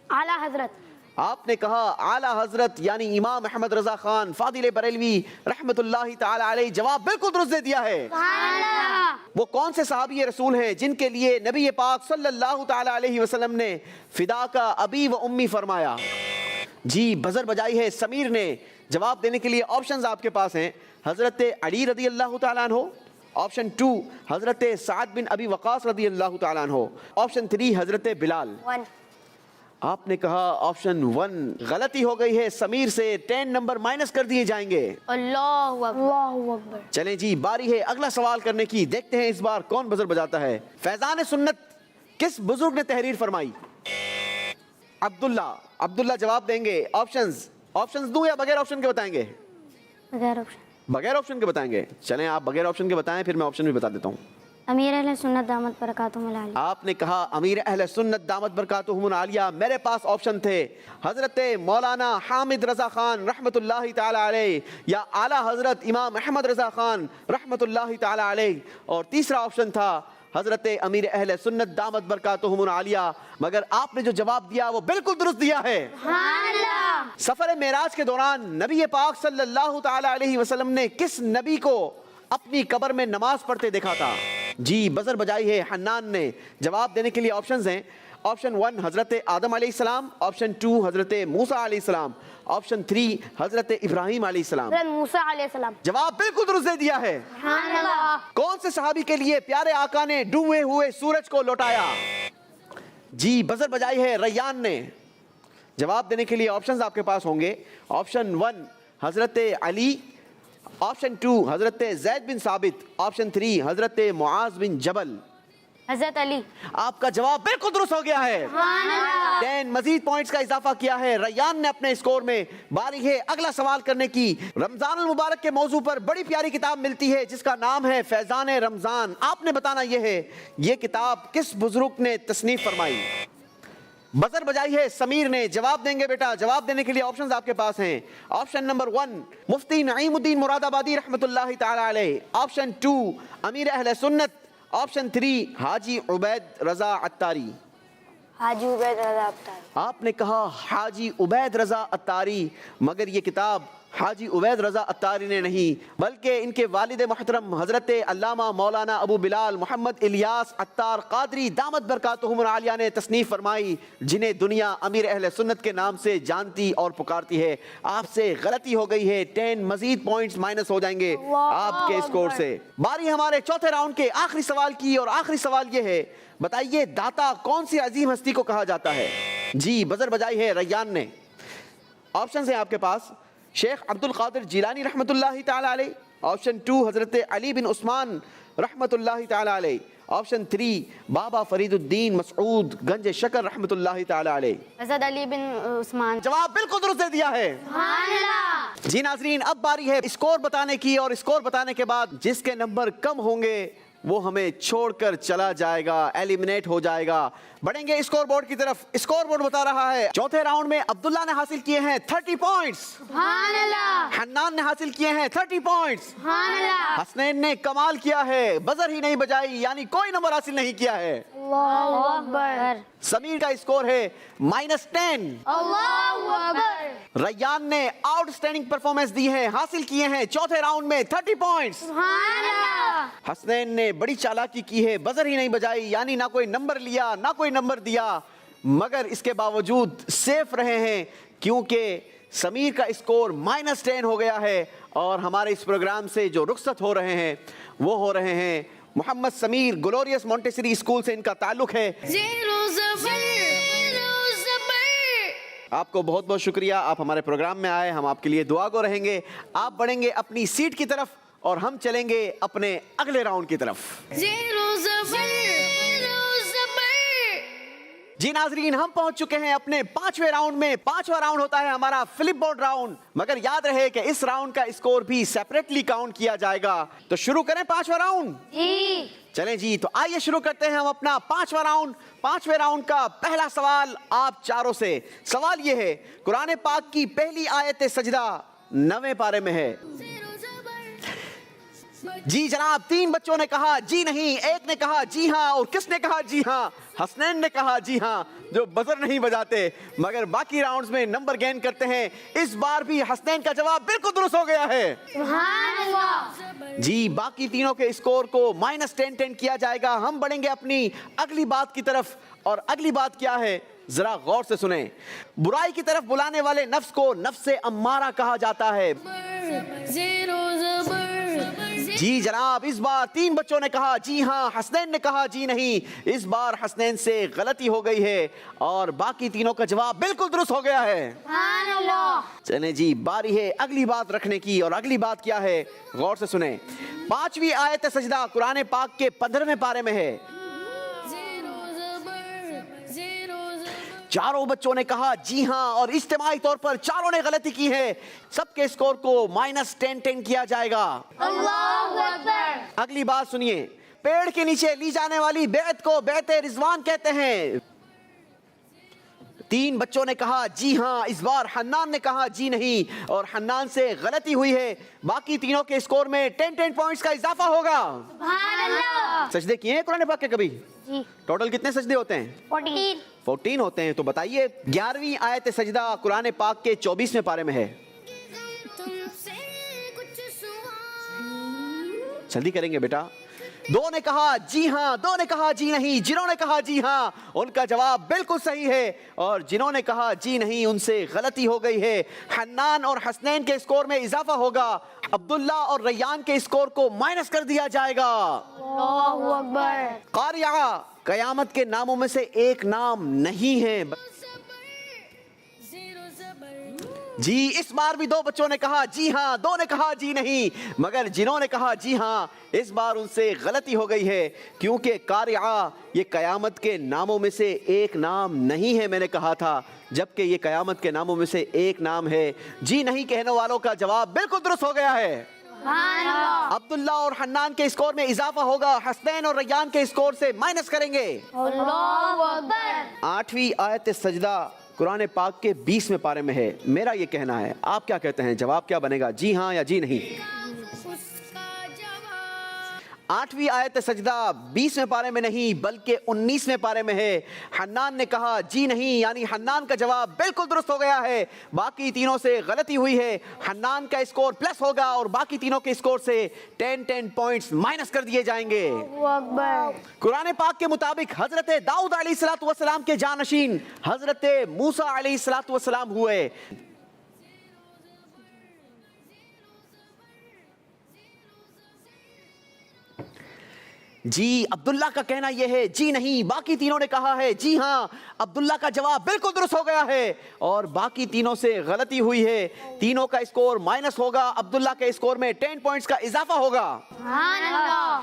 आला हजरत। आपने कहा आला हजरत यानी इमाम अहमद रजा खान फादिल बरेलवी रहमतुल्लाहि ताला अलैह। जवाब बिल्कुल दुरुस्त दे दिया है। वो कौन से सहाबी रसूल हैं जिनके लिए नबी पाक सल्लल्लाहु ताला अलैहि वसल्लम ने फिदा का अबी व उम्मी फरमाया? जी बजर बजाई है समीर ने। जवाब देने के लिए ऑप्शंस आपके पास हैं। हजरत अली रदी अल्लाह ताला अन्हु, ऑप्शन 2 हजरत साद बिन अबी वकास रदी अल्लाह ताला अन्हु, ऑप्शन 3 हजरत बिलाल। आपने कहा ऑप्शन 1 गलती हो गई है समीर से। 10 नंबर माइनस कर दिए जाएंगे। अल्लाहु अकबर। चलें जी, बारी है अगला सवाल करने की। देखते हैं इस बार कौन बजर बजाता है। फैजान सुन्नत किस बुजुर्ग ने तहरीर फरमाई? अब्दुल्ला जवाब देंगे। ऑप्शंस दूं या बगैर ऑप्शन के बताएंगे? बगैर ऑप्शन के बताएंगे। चलें आप बगैर ऑप्शन के बताएं, फिर मैं ऑप्शन भी बता देता हूँ। अमीर अहले सुन्नत दामत बरकातुहुमुल आलिया। आपने कहा अमीर अहले सुन्नत दामत बरकातुहुमुल आलिया। मेरे पास ऑप्शन थे हजरत मौलाना हामिद रजा खान रहमतुल्लाहि ताला अलैह या आला हजरत इमाम अहमद रजा खान रहमतुल्लाहि ताला अलैह, और तीसरा ऑप्शन था हजरत अमीर अहले सुन्नत दामत बरकातुहुमुल आलिया। मगर आपने जो जवाब दिया वो बिल्कुल दुरुस्त दिया है। सफर मेराज के दौरान नबी पाक सल्लल्लाहु ताला अलैहि वसल्लम ने किस नबी को अपनी कब्र में नमाज पढ़ते देखा था? जी बजर बजाई है हन्नान ने। जवाब देने के लिए ऑप्शंस हैं। ऑप्शन 1 हजरत आदम अलैहिस्सलाम, ऑप्शन 2 हजरत मूसा अलैहिस्सलाम, ऑप्शन 3 हजरत इब्राहिम अलैहिस्सलाम। हज़रत मूसा अलैहिस्सलाम। जवाब बिल्कुल दुरुस्त दे दिया है। कौन से सहाबी के लिए प्यारे आका ने डूबे हुए सूरज को लौटाया? जी बजर बजाई है रैयान ने। जवाब देने के लिए ऑप्शंस आपके पास होंगे। ऑप्शन 1 हजरत अली, ऑप्शन 2 हजरत जैद बिन साबित, ऑप्शन 3 हजरत मुआज बिन जबल। हजरत अली। आपका जवाब बिल्कुल दुरुस्त हो गया है। 10 मजीद पॉइंट्स का इजाफा किया है रैयान ने अपने स्कोर में। बारी है अगला सवाल करने की। रमजान अल मुबारक के मौजू पर बड़ी प्यारी किताब मिलती है जिसका नाम है फैजान रमजान। आपने बताना यह है ये किताब किस बुजुर्ग ने तसनीफ फरमाई? बजर बजाई है समीर ने। जवाब देंगे बेटा। जवाब देने के लिए ऑप्शंस आपके पास हैं। ऑप्शन नंबर 1 मुफ्ती नईमुद्दीन मुरादाबादी रहमतुल्लाहि ताला अलैह, ऑप्शन 2 अमीर अहले सुन्नत, ऑप्शन 3 हाजी उबैद रजा अत्तारी। हाजी उबैद रजा अत्तारी। आपने कहा हाजी उबैद रजा अत्तारी, मगर ये किताब हाजी उबैद रजा अत्तारी ने नहीं बल्कि इनके वालिद मोहतरम हजरत अल्लामा मौलाना अबू बिलाल मोहम्मद इलियास अत्तार कादरी दामत बरकातुहुमुल आलिया ने तसनीफ फरमाई, जिन्हें दुनिया अमीर अहले सुन्नत के नाम से जानती और पुकारती है। आपसे गलती हो गई है। 10 मजीद पॉइंट्स माइनस हो जाएंगे आपके स्कोर से। बारी हमारे चौथे राउंड के आखिरी सवाल की, और आखिरी सवाल ये है, बताइए दाता कौन सी अजीम हस्ती को कहा जाता है? जी बजर बजाई है रैयान ने। ऑप्शन है आपके पास। शेख अब्दुल कादिर जिलानी रहमतुल्लाहि ताला अलैह, ऑप्शन 2 हजरत अली बिन उस्मान रहमतुल्लाहि ताला अलैह, ऑप्शन 3 बाबा फरीदुद्दीन मसऊद गंज शकर रहमतुल्लाहि ताला अलैह। हजरत अली बिन उस्मान। जवाब बिल्कुल दुरुस्त दे दिया है। जी नाजरीन, अब बारी है स्कोर बताने की, और स्कोर बताने के बाद जिसके नंबर कम होंगे वो हमें छोड़कर चला जाएगा, एलिमिनेट हो जाएगा। बढ़ेंगे स्कोर बोर्ड की तरफ। स्कोर बोर्ड बता रहा है चौथे राउंड में अब्दुल्ला ने हासिल किए हैं 30 पॉइंट्स। हन्नान ने हासिल किए हैं 30 पॉइंट्स। सुभान अल्लाह। हसनैन ने कमाल किया है, बजर ही नहीं बजाई, यानी कोई नंबर हासिल नहीं किया है। अल्लाहु अकबर। समीर का स्कोर है -10। अल्लाहु अकबर। रैयान ने आउटस्टैंडिंग परफॉर्मेंस दी है, हासिल किए हैं चौथे राउंड में 30 पॉइंट्स। सुभान अल्लाह। हसनैन ने बड़ी चालाकी की है, बजर ही नहीं बजाई, यानी ना कोई नंबर लिया ना कोई नंबर दिया, मगर इसके बावजूद सेफ रहे हैं क्योंकि समीर का स्कोर -10 हो गया है। और हमारे इस प्रोग्राम से जो रुखसत हो रहे हैं वो हो रहे हैं Mohammad Sameer, glorious Montessori school से इनका ताल्लुक है। Zero Zabar, Zero Zabar. आपको बहुत बहुत शुक्रिया, आप हमारे प्रोग्राम में आए, हम आपके लिए दुआ गो रहेंगे। आप बढ़ेंगे अपनी सीट की तरफ और हम चलेंगे अपने अगले राउंड की तरफ। Zero Zabar, Zero Zabar. जी नाजरीन, हम पहुंच चुके हैं अपने 5वें राउंड में। 5वां राउंड होता है हमारा फ्लिप बोर्ड राउंड, मगर याद रहे कि इस राउंड का स्कोर भी सेपरेटली काउंट किया जाएगा। तो शुरू करें 5वां राउंड। जी। चलें जी, तो आइए शुरू करते हैं हम अपना 5वां राउंड। 5वें राउंड का पहला सवाल आप चारों से। सवाल ये है, कुरान पाक की पहली आयत सजदा 9वें पारे में है। Zero Zabar. जी जनाब, 3 बच्चों ने कहा जी नहीं, एक ने कहा जी हाँ, और किसने कहा जी हाँ? हसनैन ने कहा जी हाँ, जो बजर नहीं बजाते मगर बाकी राउंड्स में नंबर गेन करते हैं। इस बार भी हसनैन का जवाब बिल्कुल दुरुस्त हो गया है। सुभान अल्लाह। जी, बाकी तीनों के स्कोर को -10 किया जाएगा। हम बढ़ेंगे अपनी अगली बात की तरफ, और अगली बात क्या है जरा गौर से सुने। बुराई की तरफ बुलाने वाले नफ्स को नफ्से अम्मारा कहा जाता है। Zero Zabar. जी जनाब, इस बार 3 बच्चों ने कहा जी हाँ, हसनैन ने कहा जी नहीं। इस बार हसनैन से गलती हो गई है और बाकी तीनों का जवाब बिल्कुल दुरुस्त हो गया है। सुभान अल्लाह। चले जी, बारी है अगली बात रखने की, और अगली बात क्या है गौर से सुने। 5वीं आयत सजदा कुरान पाक के 15वें पारे में है। Zero Zabar, Zero Zabar. चारों बच्चों ने कहा जी हाँ, और इज्तिमाई तौर पर चारों ने गलती की है। सबके स्कोर को -10 किया जाएगा। अल्लाहु अकबर। अगली बात सुनिए, पेड़ के नीचे ली जाने वाली बेअत को बेअते रिजवान कहते हैं। 3 बच्चों ने कहा जी हाँ, इस बार हन्नान ने कहा जी नहीं, और हन्नान से गलती हुई है। बाकी तीनों के स्कोर में 10 पॉइंट्स का इजाफा होगा। सुभान अल्लाह। सजदे किए हैं कुरान पाक के कभी? जी। टोटल कितने सजदे होते हैं? 14 होते हैं। तो बताइए, 11वीं आयत सजदा कुरान पाक के 24वें पारे में है। तुमसे कुछ सवाल. जल्दी करेंगे बेटा। 2 ने कहा जी हाँ, 2 ने कहा जी नहीं। जिन्होंने कहा जी हाँ उनका जवाब बिल्कुल सही है, और जिन्होंने कहा जी नहीं उनसे गलती हो गई है। हन्नान और हसनैन के स्कोर में इजाफा होगा। अब्दुल्ला और रैयान के स्कोर को माइनस कर दिया जाएगा। अल्लाहु अकबर। कारिया कयामत के नामों में से एक नाम नहीं है। Zero Zabar. जी, इस बार भी 2 बच्चों ने कहा जी हाँ, 2 ने कहा जी नहीं, मगर जिन्होंने कहा जी हाँ इस बार उनसे गलती हो गई है, क्योंकि कारिया ये कयामत के नामों में से एक नाम नहीं है, मैंने कहा था, जबकि ये कयामत के नामों में से एक नाम है। जी नहीं कहने वालों का जवाब बिल्कुल दुरुस्त हो गया है। सुभान अल्लाह। अब्दुल्ला और हन्नान के स्कोर में इजाफा होगा। हसनैन और रैयान के स्कोर से माइनस करेंगे। अल्लाहु अकबर। 8वीं आयत सजदा कुरान पाक के 20वें पारे में है। मेरा ये कहना है, आप क्या कहते हैं? जवाब क्या बनेगा, जी हाँ या जी नहीं? उसका जवाब. 8वीं आयत सजदा 20वें पारे में नहीं बल्कि 19वें पारे में है। हन्नान ने कहा जी नहीं, यानी हन्नान का जवाब बिल्कुल दुरुस्त हो गया है। बाकी तीनों से गलती हुई है। हन्नान का स्कोर प्लस होगा और बाकी तीनों के स्कोर से 10 पॉइंट्स माइनस कर दिए जाएंगे। अल्लाहु अकबर। कुरान पाक के मुताबिक हजरत दाऊद अलैहिस्सलाम के जानशीन हजरत मूसा अलैहिस्सलाम हुए। जी, अब्दुल्ला का कहना यह है जी नहीं, बाकी तीनों ने कहा है जी हाँ। अब्दुल्ला का जवाब बिल्कुल दुरुस्त हो गया है और बाकी तीनों से गलती हुई है। तीनों का स्कोर माइनस होगा। अब्दुल्ला के स्कोर में 10 पॉइंट्स का इजाफा होगा। सुभान अल्लाह।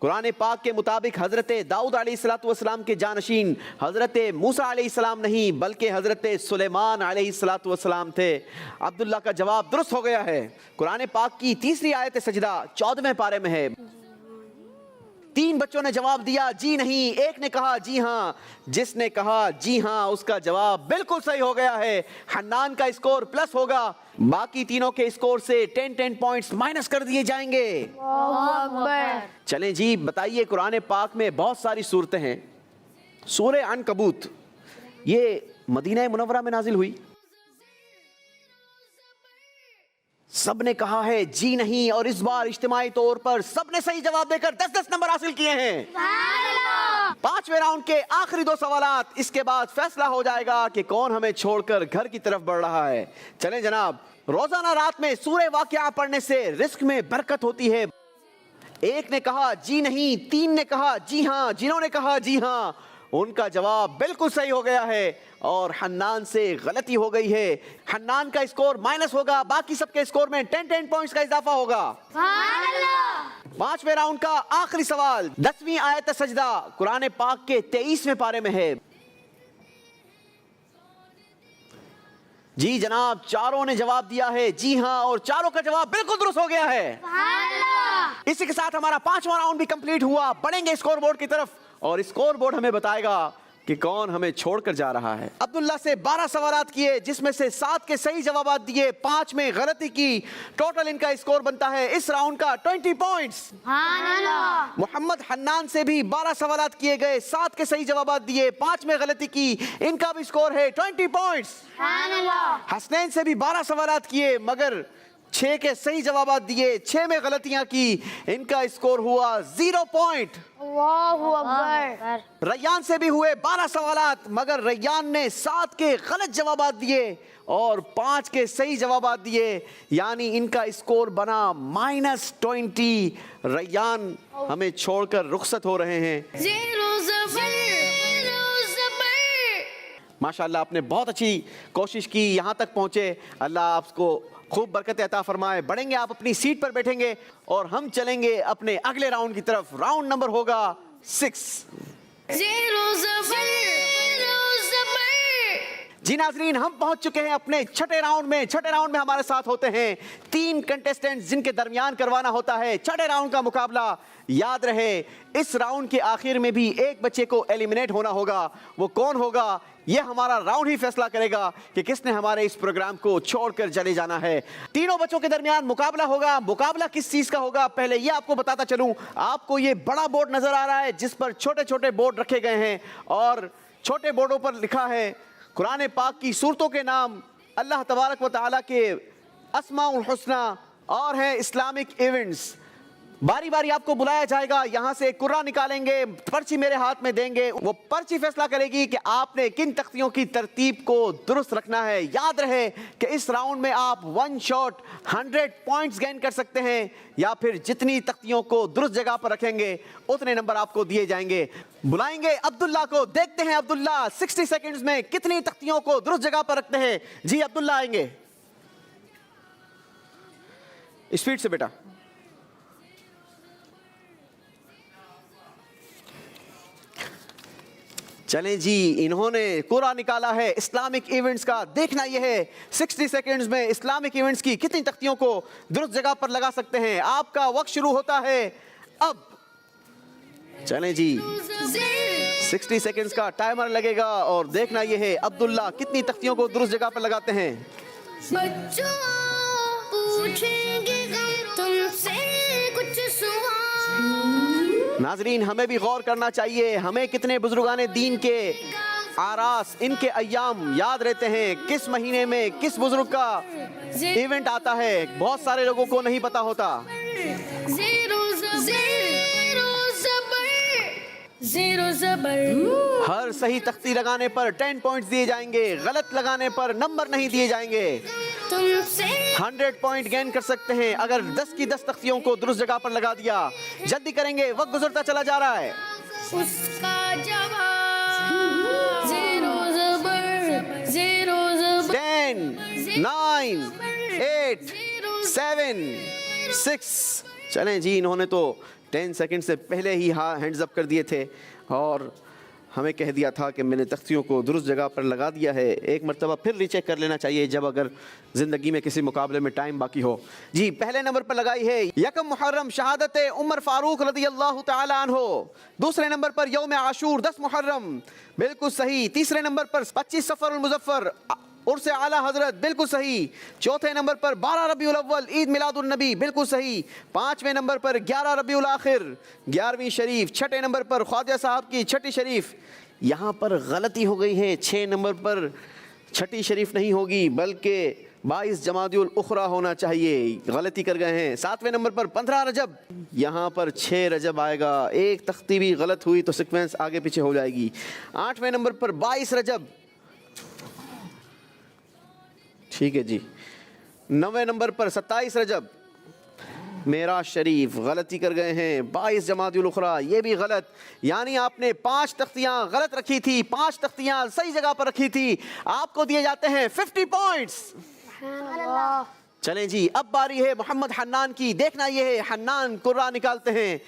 कुरान पाक के मुताबिक हजरत दाऊद अलैहिस्सलाम के जानशीन हजरत मूसा अलैहिस्सलाम नहीं बल्कि हजरत सुलेमान अलैहिस्सलाम थे। अब्दुल्ला का जवाब दुरुस्त हो गया है। कुरान पाक की 3री आयत सजदा 14वें पारे में है। 3 बच्चों ने जवाब दिया जी नहीं, एक ने कहा जी हाँ। जिसने कहा जी हाँ उसका जवाब बिल्कुल सही हो गया है। हन्नान का स्कोर प्लस होगा, बाकी तीनों के स्कोर से 10 पॉइंट्स माइनस कर दिए जाएंगे। चलें जी, बताइए कुरान पाक में बहुत सारी सूरतें हैं। सूरह अनकबूत ये मदीना मुनव्वरा में नाजिल हुई। सबने कहा है जी नहीं, और इस बार इज्तिमाई तौर पर सबने सही जवाब देकर 10-10 नंबर हासिल किए हैं। 5वें राउंड के आखिरी 2 सवालात, इसके बाद फैसला हो जाएगा कि कौन हमें छोड़कर घर की तरफ बढ़ रहा है। चलें जनाब, रोजाना रात में सूरह वाक़िआ पढ़ने से रिस्क में बरकत होती है। एक ने कहा जी नहीं, 3 ने कहा जी हाँ। जिन्होंने कहा जी हाँ उनका जवाब बिल्कुल सही हो गया है, और हन्नान से गलती हो गई है। हन्नान का स्कोर माइनस होगा, बाकी सबके स्कोर में 10 पॉइंट्स का इजाफा होगा। 5वें राउंड का आखिरी सवाल 10वीं आयत सजदा कुरान पाक के 23वें पारे में है। जी जनाब, चारों ने जवाब दिया है जी हाँ, और चारों का जवाब बिल्कुल दुरुस्त हो गया है। इसी के साथ हमारा 5वां राउंड भी कंप्लीट हुआ। बढ़ेंगे स्कोर बोर्ड की तरफ, और स्कोर बोर्ड हमें बताएगा कि कौन हमें छोड़कर जा रहा है। अब्दुल्ला से 12 सवालात किए, जिसमें से 7 के सही जवाब दिए, 5 में गलती की। टोटल इनका स्कोर बनता है इस राउंड का 20 पॉइंट्स। मोहम्मद हन्नान से भी 12 सवालात किए गए, 7 के सही जवाब दिए, 5 में गलती की, इनका भी स्कोर है 20 पॉइंट्स। हसनैन से भी 12 सवालात किए, मगर 6 के सही जवाब दिए, 6 में गलतियां की, इनका स्कोर हुआ 0 पॉइंट। रैयान से भी हुए 12 सवालात, मगर रैयान ने 7 के गलत जवाब दिए और 5 के सही जवाब दिए, यानी इनका स्कोर बना -20। रैयान हमें छोड़कर रुखसत हो रहे हैं। माशाल्लाह, आपने बहुत अच्छी कोशिश की, यहाँ तक पहुंचे। अल्लाह आपको खूब बरकत अता फरमाए। बढ़ेंगे, आप अपनी सीट पर बैठेंगे और हम चलेंगे अपने अगले राउंड की तरफ। राउंड नंबर होगा 6। जी नाजरीन, हम पहुंच चुके हैं अपने छठे राउंड में। छठे राउंड में हमारे साथ होते हैं 3 कंटेस्टेंट्स, जिनके दरमियान करवाना होता है छठे राउंड का मुकाबला। याद रहे, इस राउंड के आखिर में भी एक बच्चे को एलिमिनेट होना होगा। वो कौन होगा, यह हमारा राउंड ही फैसला करेगा कि किसने हमारे इस प्रोग्राम को छोड़कर चले जाना है। तीनों बच्चों के दरमियान मुकाबला होगा। मुकाबला किस चीज का होगा, पहले ये आपको बताता चलूं। आपको ये बड़ा बोर्ड नजर आ रहा है, जिस पर छोटे छोटे बोर्ड रखे गए हैं, और छोटे बोर्डों पर लिखा है कुरान पाक की सूरतों के नाम, अल्लाह तबारक व तआला के अस्माउल हुस्ना, और है इस्लामिक इवेंट्स। बारी बारी आपको बुलाया जाएगा, यहाँ से कुर्रा निकालेंगे, पर्ची मेरे हाथ में देंगे, वो पर्ची फैसला करेगी कि आपने किन तख्तियों की तरतीब को दुरुस्त रखना है। याद रहे कि इस राउंड में आप 1 शॉट 100 पॉइंट्स गेन कर सकते हैं, या फिर जितनी तख्तियों को दुरुस्त जगह पर रखेंगे उतने नंबर आपको दिए जाएंगे। बुलाएंगे अब्दुल्ला को, देखते हैं अब्दुल्ला 60 सेकंड्स में कितनी तख्तियों को दुरुस्त जगह पर रखते हैं। जी अब्दुल्ला आएंगे, स्पीड से बेटा। चलें जी, इन्होंने कुरा निकाला है इस्लामिक इवेंट्स का। देखना यह है 60 सेकंड्स में इस्लामिक इवेंट्स की कितनी तख्तियों को दुरुस्त जगह पर लगा सकते हैं। आपका वक्त शुरू होता है अब। चलें जी, 60 सेकंड्स का टाइमर लगेगा, और देखना यह है अब्दुल्ला कितनी तख्तियों को दुरुस्त जगह पर लगाते हैं। बच्चों पूछेंगे तुमसे कुछ सवाल। नाजरीन, हमें भी गौर करना चाहिए, हमें कितने बुजुर्गाने दीन के आरास, इनके अय्याम याद रहते हैं, किस महीने में किस बुजुर्ग का इवेंट आता है, बहुत सारे लोगों को नहीं पता होता। हर सही तख्ती लगाने पर 10 पॉइंट्स दिए जाएंगे, गलत लगाने पर नंबर नहीं दिए जाएंगे। 100 पॉइंट गेन कर सकते हैं अगर 10 की 10 तख्तियों को दुरुस्त जगह पर लगा दिया। जल्दी करेंगे, वक्त गुजरता चला जा रहा है। उसका जवाब 10, 9, 8, 7, 6। चलें जी, इन्होंने तो 10 सेकंड से पहले ही हैंड्स अप कर दिए थे, और हमें कह दिया था कि मैंने तख्तियों को दुरुस्त जगह पर लगा दिया है। एक मरतबा फिर रीचेक कर लेना चाहिए जब अगर ज़िंदगी में किसी मुकाबले में टाइम बाकी हो। जी, पहले नंबर पर लगाई है यकम मुहर्रम शहादत उमर फारूक रज़ी अल्लाह तआला अन्हो। दूसरे नंबर पर यौम आशूर 10 मुहर्रम, बिल्कुल सही। तीसरे नंबर पर 25 सफ़र मुज़फ़्फ़र उर्स आला हजरत, बिल्कुल सही। चौथे नंबर पर 12 रबीउल अव्वल ईद मिलादुन नबी, बिल्कुल सही। पाँचवें नंबर पर 11 रबीउल आखिर 11वीं शरीफ। छठे नंबर पर ख्वाजा साहब की छठी शरीफ, यहाँ पर गलती हो गई है। 6 नंबर पर छठी शरीफ नहीं होगी बल्कि 22 जमादिउल उखरा होना चाहिए, गलती कर गए हैं। 7वें नंबर पर 15 रजब, यहाँ पर 6 रजब आएगा। एक तख्ती भी गलत हुई तो सीक्वेंस आगे पीछे हो जाएगी। 8वें नंबर पर 22 रजब, ठीक है जी। 9वें नंबर पर 27 रजब मेरा शरीफ, गलती कर गए हैं। 22 जमादिउल उखरा, ये भी गलत। यानी आपने 5 तख्तियाँ गलत रखी थी, 5 तख्तियाँ सही जगह पर रखी थी। आपको दिए जाते हैं 50 पॉइंट्स। चलें जी, अब बारी है मोहम्मद हन्नान की। देखना ये है हन्नान कुर्रा निकालते हैं,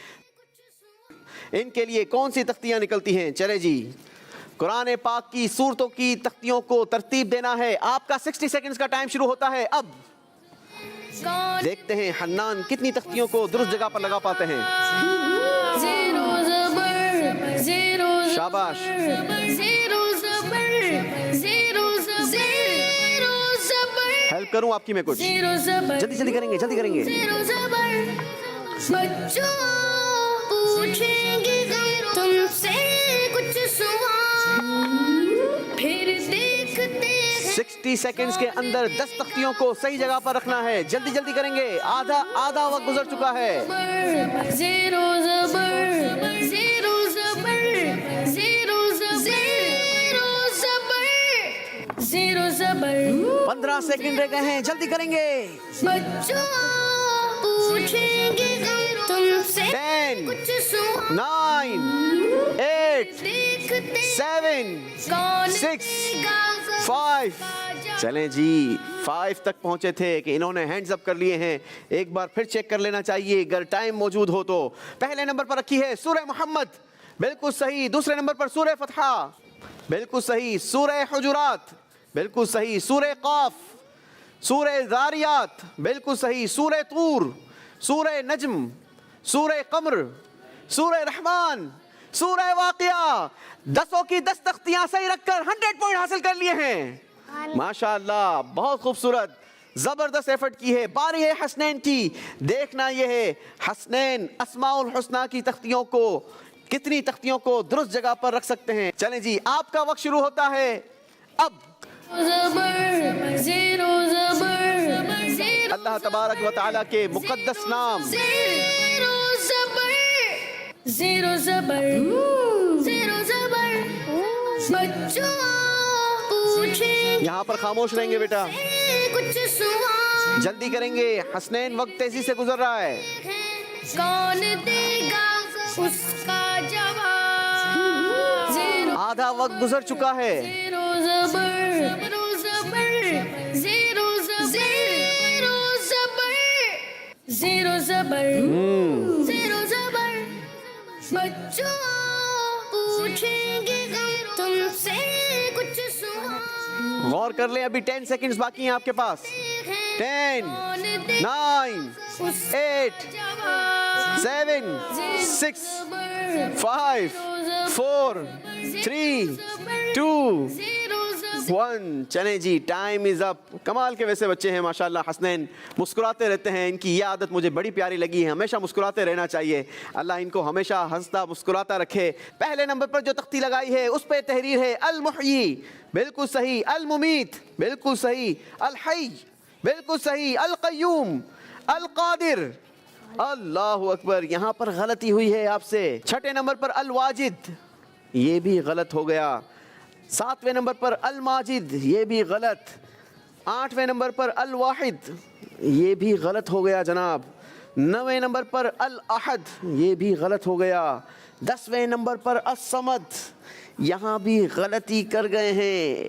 इनके लिए कौन सी तख्तियाँ निकलती हैं। चले जी, कुरान पाक की सूरतों की तख्तियों को तरतीब देना है। आपका 60 सेकंड्स का टाइम शुरू होता है अब। देखते हैं हन्नान कितनी तख्तियों को दुरुस्त जगह पर लगा पाते हैं। शाबाश। हेल्प करूं आपकी मैं कुछ? जल्दी जल्दी करेंगे, जल्दी करेंगे। बच्चों पूछेंगे तुमसे कुछ सवाल, फिर देखते 60 सेकंड्स के अंदर 10 तख्तियों को सही जगह पर रखना है। जल्दी जल्दी करेंगे, आधा वक्त गुजर चुका है। ज़ीरो ज़बर, ज़ीरो ज़बर, ज़ीरो ज़बर, ज़ीरो ज़बर। 15 सेकंड रह गए हैं, जल्दी करेंगे। बच्चों पूछेंगे तुमसे 10, कुछ सवाल, 9, 8, देखते 7, कौन 6, देगा 5। चलें जी, 5 तक पहुंचे थे कि इन्होंने हैंड्स अप कर लिए हैं। एक बार फिर चेक कर लेना चाहिए अगर टाइम मौजूद हो तो। पहले नंबर पर रखी है सूरह मोहम्मद, बिल्कुल सही। दूसरे नंबर पर सूरह फतहा, बिल्कुल सही। सूरह हुजुरात, बिल्कुल सही। सूरह काफ, सूरह ज़ारियात, बिल्कुल सही। सूरह तूर, सूरह नज्म, सूरह कमर, सूरह रहमान, सूरह वाक़िया। 10 की 10 तख्तियां सही रखकर 100 पॉइंट हासिल कर लिए हैं। माशाअल्लाह, बहुत खूबसूरत, जबरदस्त एफर्ट की है। बारी है हसनैन की। देखना यह है हसनैन अस्माउल हुस्ना की तख्तियों को, कितनी तख्तियों को दुरुस्त जगह पर रख सकते हैं। चलें जी, आपका वक्त शुरू होता है अब। अल्लाह तबारक व तआला के मुक़द्दस नाम। ज़ीरो ज़बर, ज़ीरो ज़बर, बच्चों पूछेंगे यहाँ पर खामोश रहेंगे बेटा, कुछ सवाल, जल्दी करेंगे। हसनैन, वक्त तेजी से गुजर रहा है। कौन देगा उसका जवाब। ज़ीरो आधा वक्त गुजर चुका है। ज़ीरो ज़बर, ज़ीरो ज़बर, ज़ीरो ज़बर, ज़ीरो ज़बर, ज़ीरो ज़बर, बच्चों पूछेंगे तुमसे कुछ सवाल। गौर कर लें, अभी 10 सेकंड्स बाकी हैं आपके पास। 10, 9, 8, 7, 6, 5, 4, 3, 2, 1। चलें जी, टाइम इज अप। कमाल के वैसे बच्चे हैं माशाल्लाह। हसनैन मुस्कुराते रहते हैं, इनकी ये आदत मुझे बड़ी प्यारी लगी है। हमेशा मुस्कुराते रहना चाहिए। अल्लाह इनको हमेशा हंसता मुस्कुराता रखे। पहले नंबर पर जो तख्ती लगाई है उस पर तहरीर है अल मुहयी, बिल्कुल सही। अल मुमीत, बिल्कुल सही। अल हई, बिल्कुल सही। अल क़य्यूम, अल क़ादिर। अल्लाहु अकबर, यहाँ पर गलती हुई है आपसे। छठे नंबर पर अल वाजिद, ये भी गलत हो गया। 7वें नंबर पर अल माजिद, ये भी गलत। 8वें नंबर पर अल वाहिद, ये भी गलत हो गया जनाब। 9वें नंबर पर अल अहद, ये भी गलत हो गया। 10वें नंबर पर अस समद, यहाँ भी गलती कर गए हैं।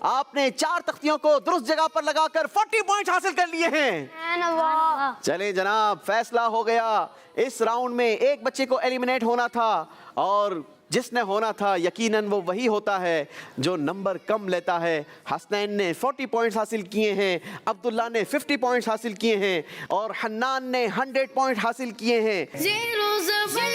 आपने 4 तख्तियों को दुरुस्त जगह पर लगाकर 40 पॉइंट हासिल कर लिए हैं। चले जनाब, फैसला हो गया। इस राउंड में एक बच्चे को एलिमिनेट होना था और جس نے ہونا تھا یقیناً وہ وہی ہوتا ہے جو نمبر کم لیتا ہے. حسنین نے 40 پوائنٹس حاصل کیے ہیں, عبداللہ نے 50 پوائنٹس حاصل کیے ہیں اور حنان نے 100 پوائنٹ حاصل کیے ہیں. زیرو زبر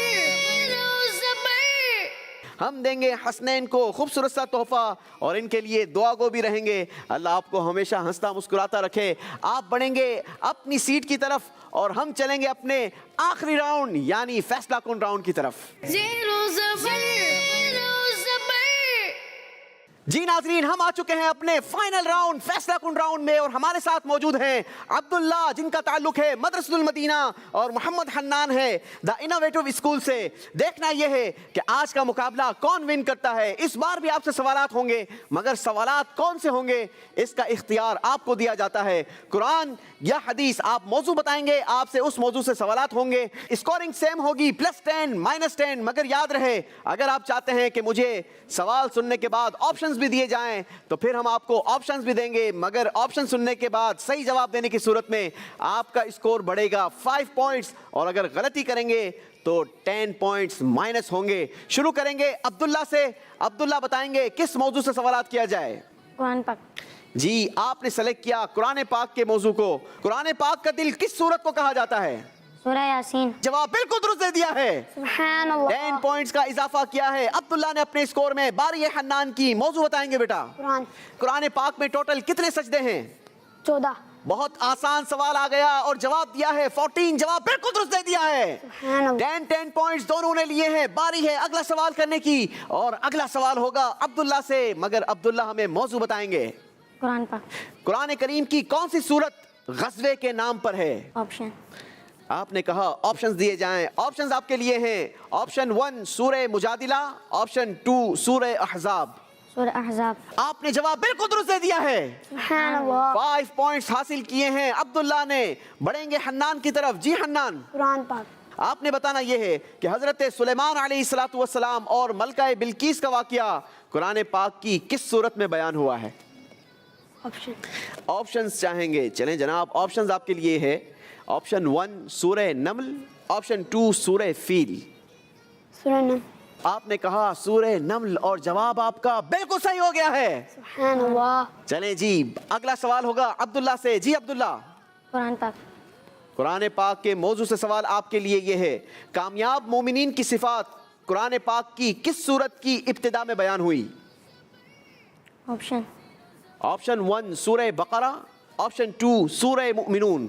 ہم دیں گے حسنین کو خوبصورت سا تحفہ اور ان کے لیے دعا گو بھی رہیں گے. اللہ آپ کو ہمیشہ ہنستا مسکراتا رکھے. آپ بڑھیں گے اپنی سیٹ کی طرف اور ہم چلیں گے اپنے آخری راؤنڈ یعنی فیصلہ کن راؤنڈ کی طرف. زیرو زبر جی ناظرین, ہم آ چکے ہیں اپنے فائنل راؤنڈ فیصلہ کن راؤنڈ میں اور ہمارے ساتھ موجود ہیں عبداللہ جن کا تعلق ہے مدرسۃ المدینہ اور محمد حنان ہے دا انوویٹو اسکول سے. دیکھنا یہ ہے کہ آج کا مقابلہ کون ون کرتا ہے. اس بار بھی آپ سے سوالات ہوں گے مگر سوالات کون سے ہوں گے اس کا اختیار آپ کو دیا جاتا ہے. قرآن یا حدیث, آپ موضوع بتائیں گے, آپ سے اس موضوع سے سوالات ہوں گے. اسکورنگ سیم ہوگی +10 -10 مگر یاد رہے اگر آپ چاہتے ہیں کہ مجھے سوال سننے کے بعد آپشنز بھی دیے جائیں تو پھر ہم آپ کو آپشنز بھی دیں گے مگر آپشن سننے کے بعد صحیح جواب دینے کی صورت میں آپ کا اسکور بڑھے گا 5 پوائنٹس اور اگر غلطی کریں گے تو 10 پوائنٹس مائنس ہوں گے. شروع کریں گے عبداللہ سے. عبداللہ بتائیں گے کس موضوع سے سوالات کیا جائے. قرآن پاک. جی آپ نے سلیکٹ کیا قرآن پاک کے موضوع کو. قرآن پاک کا دل کس سورت کو کہا جاتا ہے؟ سورہ یاسین. جواب بالکل درست دے دیا ہے. سبحان اللہ. 10 پوائنٹس کا اضافہ کیا ہے عبداللہ نے اپنے اسکور میں. باری حنان کی. موضوع بتائیں گے بیٹا. قرآن پاک میں ٹوٹل کتنے سجدے ہیں؟ 14. بہت آسان سوال آ گیا اور جواب دیا ہے 14. جواب بالکل درست دے دیا ہے. 10 پوائنٹس دونوں نے لیے ہیں. باری ہے اگلا سوال کرنے کی اور اگلا سوال ہوگا عبداللہ سے مگر عبداللہ ہمیں موضوع بتائیں گے. قرآن پاک. قرآن کریم کی کون سی سورت غزوے کے نام پر ہے؟ آپشن. آپ نے کہا آپشنز دیے جائیں. آپشنز آپ کے لیے ہیں. آپشن 1 سورہ مجادلہ, آپشن 2 سورہ احزاب. سورہ احزاب. آپ نے جواب بالکل درست دے دیا ہے. سبحان اللہ. 5 پوائنٹس حاصل کیے ہیں عبداللہ نے. بڑھیں گے حنان کی طرف. جی حنان, قرآن پاک. آپ نے بتانا یہ ہے کہ حضرت سلیمان علیہ السلام اور ملکہ بلقیس کا واقعہ قرآن پاک کی کس صورت میں بیان ہوا ہے؟ آپشن. آپشنز چاہیں گے. چلیں جناب, آپشنز آپ کے لیے ہے. آپشن 1 سورہ نمل, آپشن 2 سورہ فیل. سورہ نمل. آپ نے کہا سورہ نمل اور جواب آپ کا بالکل صحیح ہو گیا ہے. سبحان اللہ. چلیں جی اگلا سوال ہوگا عبداللہ سے. جی عبداللہ, قرآن پاک. قرآن پاک کے موضوع سے سوال آپ کے لیے یہ ہے کامیاب مومنین کی صفات قرآن پاک کی کس سورت کی ابتدا میں بیان ہوئی؟ آپشن. آپشن 1 سورہ بقرہ, آپشن 2 سورہ مؤمنون.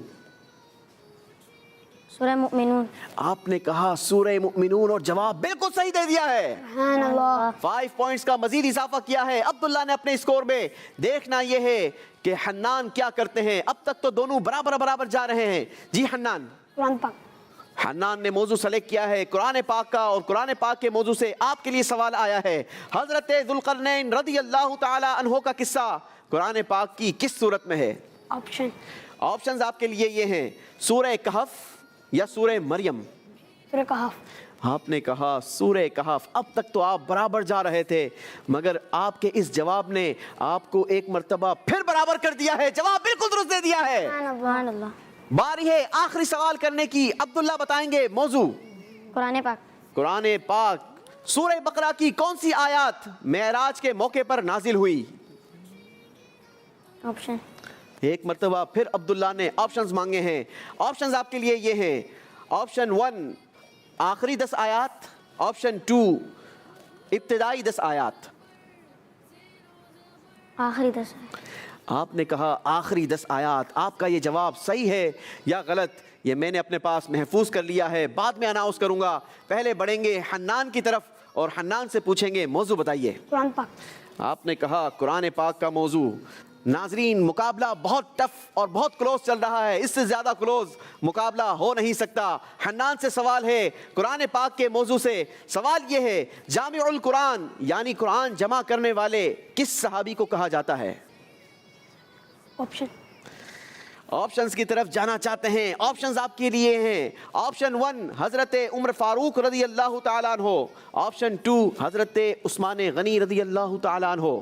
سورہ مؤمنون. آپ نے کہا سورہ مؤمنون اور جواب بالکل صحیح دے دیا ہے. سبحان اللہ. 5 پوائنٹس کا مزید اضافہ کیا ہے عبداللہ نے اپنے اسکور میں. دیکھنا یہ ہے کہ حنان کیا کرتے ہیں. اب تک تو دونوں برابر جا رہے ہیں. جی حنان. قرآن پاک. حنان نے موضوع سلیکٹ کیا ہے قرآن پاک کا اور قرآن پاک کے موضوع سے آپ کے لیے سوال آیا ہے حضرت ذوالقرنین رضی اللہ تعالی عنہ کا قصہ قرآن پاک کی کس صورت میں ہے؟ آپشن. آپشنز آپ کے لیے یہ ہیں سورہ کہف یا سورہ مریم. سورہ کہف. آپ نے کہا سورہ کہف. اب تک تو آپ برابر جا رہے تھے مگر آپ کے اس جواب نے آپ کو ایک مرتبہ پھر برابر کر دیا ہے. جواب بالکل درست دے دیا ہے. سبحان اللہ. باری ہے آخری سوال کرنے کی. عبداللہ بتائیں گے موضوع. قرآن پاک. قرآن پاک سورہ بقرہ کی کون سی آیات معراج کے موقع پر نازل ہوئی؟ آپشن. ایک مرتبہ پھر عبداللہ نے آپشنز مانگے ہیں. آپشنز آپ کے لیے یہ ہیں آپشن 1 آخری 10 آیات, آپشن 2 ابتدائی 10 آیات. آخری 10. آپ نے کہا آخری 10 آیات. آپ کا یہ جواب صحیح ہے یا غلط یہ میں نے اپنے پاس محفوظ کر لیا ہے, بعد میں اناؤنس کروں گا. پہلے بڑھیں گے حنان کی طرف اور حنان سے پوچھیں گے موضوع بتائیے. قرآن پاک. آپ نے کہا قرآن پاک کا موضوع. ناظرین مقابلہ بہت ٹف اور بہت کلوز چل رہا ہے. اس سے زیادہ کلوز مقابلہ ہو نہیں سکتا. حنان سے سوال ہے قرآن پاک کے موضوع سے. سوال یہ ہے جامع القرآن یعنی قرآن جمع کرنے والے کس صحابی کو کہا جاتا ہے؟ آپشن. آپشنز کی طرف جانا چاہتے ہیں. آپشنز آپ کے لیے ہیں آپشن 1 حضرت عمر فاروق رضی اللہ تعالیٰ عنہ, آپشن 2 حضرت عثمان غنی رضی اللہ تعالیٰ عنہ.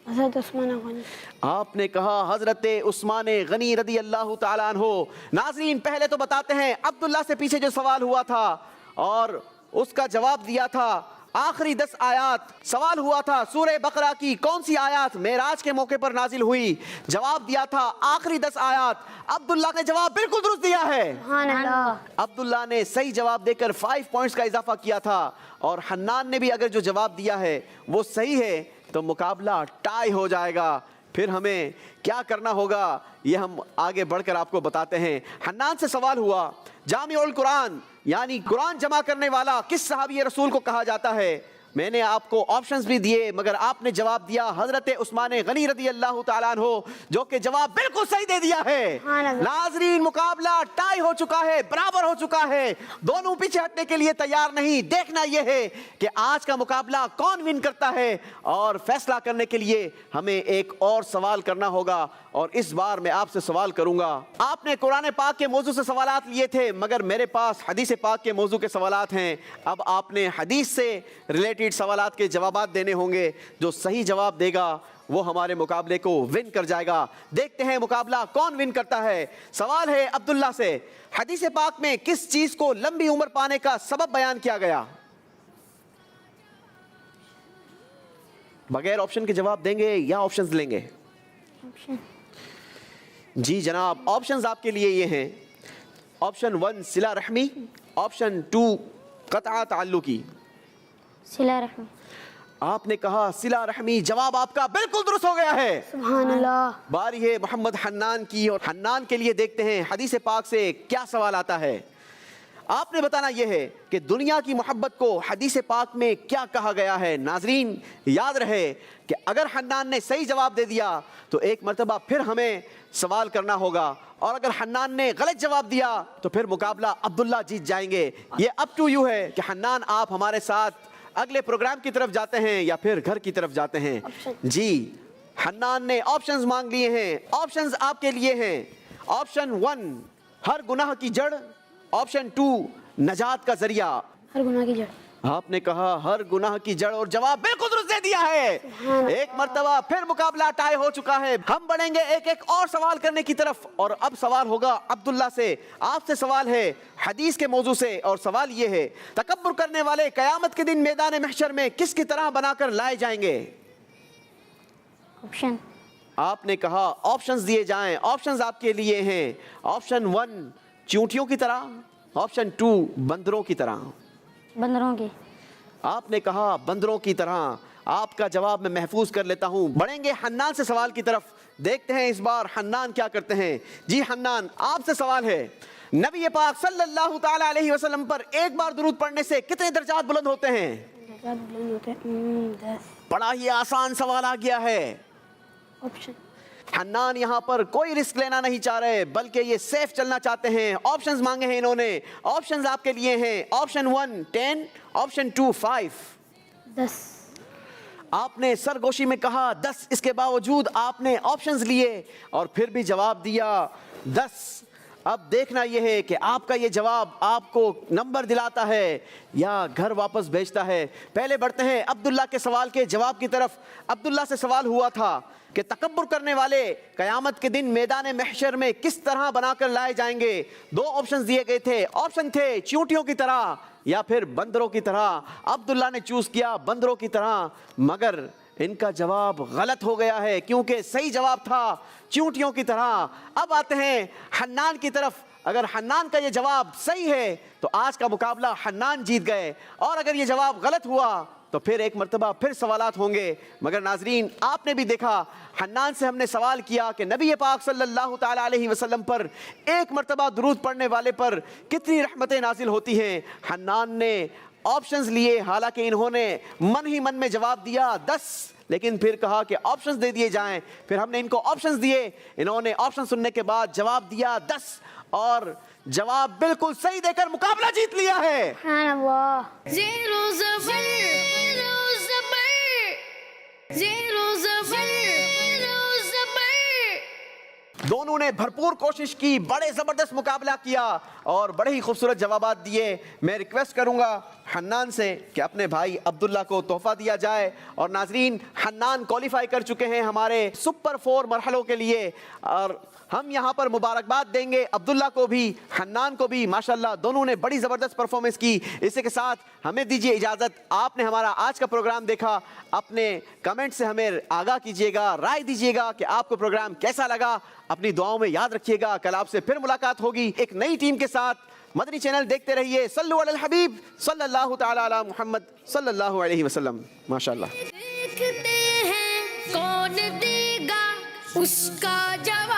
حضرت عثمان غنی. آپ نے کہا حضرت عثمان غنی رضی اللہ تعالیٰ عنہ. ناظرین پہلے تو بتاتے ہیں عبداللہ سے پیچھے جو سوال ہوا تھا اور اس کا جواب دیا تھا आखिरी 10 आयत। सवाल हुआ था सूरह बकरा की कौन सी आयत मेराज के मौके पर नाजिल हुई? जवाब दिया था आखिरी 10 आयत। अब्दुल्ला ने जवाब बिल्कुल दुरुस्त दिया है। सुभान अल्लाह। अब्दुल्ला ने सही जवाब देकर 5 पॉइंट्स का इजाफा किया था और हन्नान ने भी अगर जो जवाब दिया है वो सही है तो मुकाबला टाई हो जाएगा। फिर हमें क्या करना होगा ये हम आगे बढ़कर आपको बताते हैं। हन्नान से सवाल हुआ जामिउल कुरान यानी कुरान जमा करने वाला किस सहाबी रसूल को कहा जाता है? मैंने आपको ऑप्शंस भी दिए मगर आपने जवाब दिया हजरत उस्मान गनी रदी अल्लाह ताला अन्हो, जो कि जवाब बिल्कुल सही दे दिया है। नाजरीन मुकाबला टाई हो चुका है, बराबर हो चुका है, दोनों पीछे हटने के लिए तैयार नहीं। देखना यह है कि आज का मुकाबला कौन विन करता है और फैसला करने के लिए हमें एक और सवाल करना होगा और इस बार मैं आपसे सवाल करूंगा। आपने कुरान पाक के मौजू से सवालात लिए थे मगर मेरे पास हदीस पाक के मौजू के सवालात हैं। अब आपने हदीस से रिलेटेड सवालात के जवाबात देने होंगे। जो सही जवाब देगा वो हमारे मुकाबले को विन कर जाएगा। देखते हैं मुकाबला कौन विन करता है। सवाल है अब्दुल्ला से, हदीस पाक में किस चीज को लंबी उम्र पाने का सबब बयान किया गया? बगैर ऑप्शन के जवाब देंगे या ऑप्शंस लेंगे? जी जनाब, ऑप्शंस आपके लिए ये हैं। ऑप्शन 1 सिला रहमी, ऑप्शन 2 कतआ ताल्लुकी। सिला रहमी। आपने कहा सिला रहमी, जवाब आपका बिल्कुल दुरुस्त हो गया है। सुभान अल्लाह। बारी है मोहम्मद हन्नान की और हन्नान के लिए देखते हैं हदीस पाक से क्या सवाल आता है। आपने बताना यह है कि दुनिया की मोहब्बत को हदीस पाक में क्या कहा गया है। नाजरीन याद रहे कि अगर हन्नान ने सही जवाब दे दिया तो एक मर्तबा फिर हमें सवाल करना होगा और अगर हन्नान ने गलत जवाब दिया तो फिर मुकाबला अब्दुल्ला जीत जाएंगे। ये अप टू यू है कि हन्नान आप हमारे साथ अगले प्रोग्राम की तरफ जाते हैं या फिर घर की तरफ जाते हैं। जी हन्नान ने ऑप्शंस मांग लिए हैं। ऑप्शंस आपके लिए हैं। ऑप्शन 1 हर गुनाह की जड़, ऑप्शन 2 नजात का जरिया। हर गुनाह की जड़। आपने कहा हर गुनाह की जड़ और जवाब बिल्कुल दुरुस्त दे दिया है। एक मर्तबा फिर मुकाबला टाई हो चुका है। हम बढ़ेंगे एक एक और सवाल करने की तरफ और अब सवाल होगा अब्दुल्ला से। आपसे सवाल है हदीस के मौजू से और सवाल ये है तकब्बुर करने वाले कयामत के दिन मैदान महशर में किसकी तरह बनाकर लाए जाएंगे? ऑप्शन। आपने कहा ऑप्शंस दिए जाएं। ऑप्शंस आपके लिए हैं। ऑप्शन 1 चूंटियों की तरह, ऑप्शन 2 बंदरों की तरह। बंदरों की। आपने कहा बंदरों की तरह। आपका जवाब मैं महफूज कर लेता हूं। बढ़ेंगे हन्नान से सवाल की तरफ। देखते हैं इस बार हन्नान क्या करते हैं। जी हन्नान आपसे सवाल है नबी पाक सल्लल्लाहु ताला अलैहि वसल्लम पर एक बार दुरूद पढ़ने से कितने दर्जात बुलंद होते हैं? 10। बड़ा ही आसान सवाल आ गया है। ऑप्शन। हन्नान यहाँ पर कोई रिस्क लेना नहीं चाह रहे बल्कि ये सेफ चलना चाहते हैं। ऑप्शंस मांगे हैं इन्होंने। ऑप्शंस आपके लिए हैं। Option 1 10, option 2 5। 10। आपने सरगोशी में कहा 10, इसके बावजूद आपने ऑप्शंस लिए और फिर भी जवाब दिया 10। अब देखना यह है कि आपका ये जवाब आपको नंबर दिलाता है या घर वापस भेजता है। पहले बढ़ते हैं अब्दुल्ला के सवाल के जवाब की तरफ। अब्दुल्ला से सवाल हुआ था कि तकब्बुर करने वाले कयामत के दिन मैदान महशर में किस तरह बनाकर लाए जाएंगे। 2 ऑप्शंस दिए गए थे। ऑप्शन थे चींटियों की तरह या फिर बंदरों की तरह। अब्दुल्ला ने चूज किया बंदरों की तरह मगर इनका जवाब गलत हो गया है क्योंकि सही जवाब था चींटियों की तरह। अब आते हैं हन्नान की तरफ। अगर हन्नान का ये जवाब सही है तो आज का मुकाबला हन्नान जीत गए और अगर ये जवाब गलत हुआ तो फिर एक मर्तबा फिर सवालात होंगे। मगर नाजरीन आपने भी देखा हन्नान से हमने सवाल किया कि नबी पाक सल्लल्लाहु ताला अलैहि वसल्लम पर एक मर्तबा दुरूद पढ़ने वाले पर कितनी रहमतें नाजिल होती हैं। हन्नान ने ऑप्शंस लिए, हालांकि इन्होंने मन ही मन में जवाब दिया 10, लेकिन फिर कहा कि ऑप्शंस दे दिए जाएं। फिर हमने इनको ऑप्शंस दिए, इन्होंने ऑप्शन सुनने के बाद जवाब दिया 10 और जवाब बिल्कुल सही देकर मुकाबला जीत लिया है। Zero Zafar, Zero Zafar, Zero Zafar, Zero Zafar. دونوں نے بھرپور کوشش کی, بڑے زبردست مقابلہ کیا اور بڑے ہی خوبصورت جوابات دیے. میں ریکویسٹ کروں گا حنان سے کہ اپنے بھائی عبداللہ کو تحفہ دیا جائے. اور ناظرین, حنان کوالیفائی کر چکے ہیں ہمارے سپر 4 مرحلوں کے لیے, اور ہم یہاں پر مبارکباد دیں گے عبداللہ کو بھی, حنان کو بھی. ماشاءاللہ دونوں نے بڑی زبردست پرفارمنس کی. اسی کے ساتھ ہمیں دیجیے اجازت. آپ نے ہمارا آج کا پروگرام دیکھا, اپنے کمنٹ سے ہمیں آگاہ کیجیے گا, رائے دیجیے گا کہ آپ کو پروگرام کیسا لگا. اپنی دعاؤں میں یاد رکھیے گا. کل آپ سے پھر ملاقات ہوگی ایک نئی ٹیم کے ساتھ. مدنی چینل دیکھتے رہیے. صلو علی الحبیب صلی اللہ تعالی علی محمد صلی اللہ علیہ وسلم. ماشاءاللہ. دیکھتے ہیں کون دے گا اس کا جواب.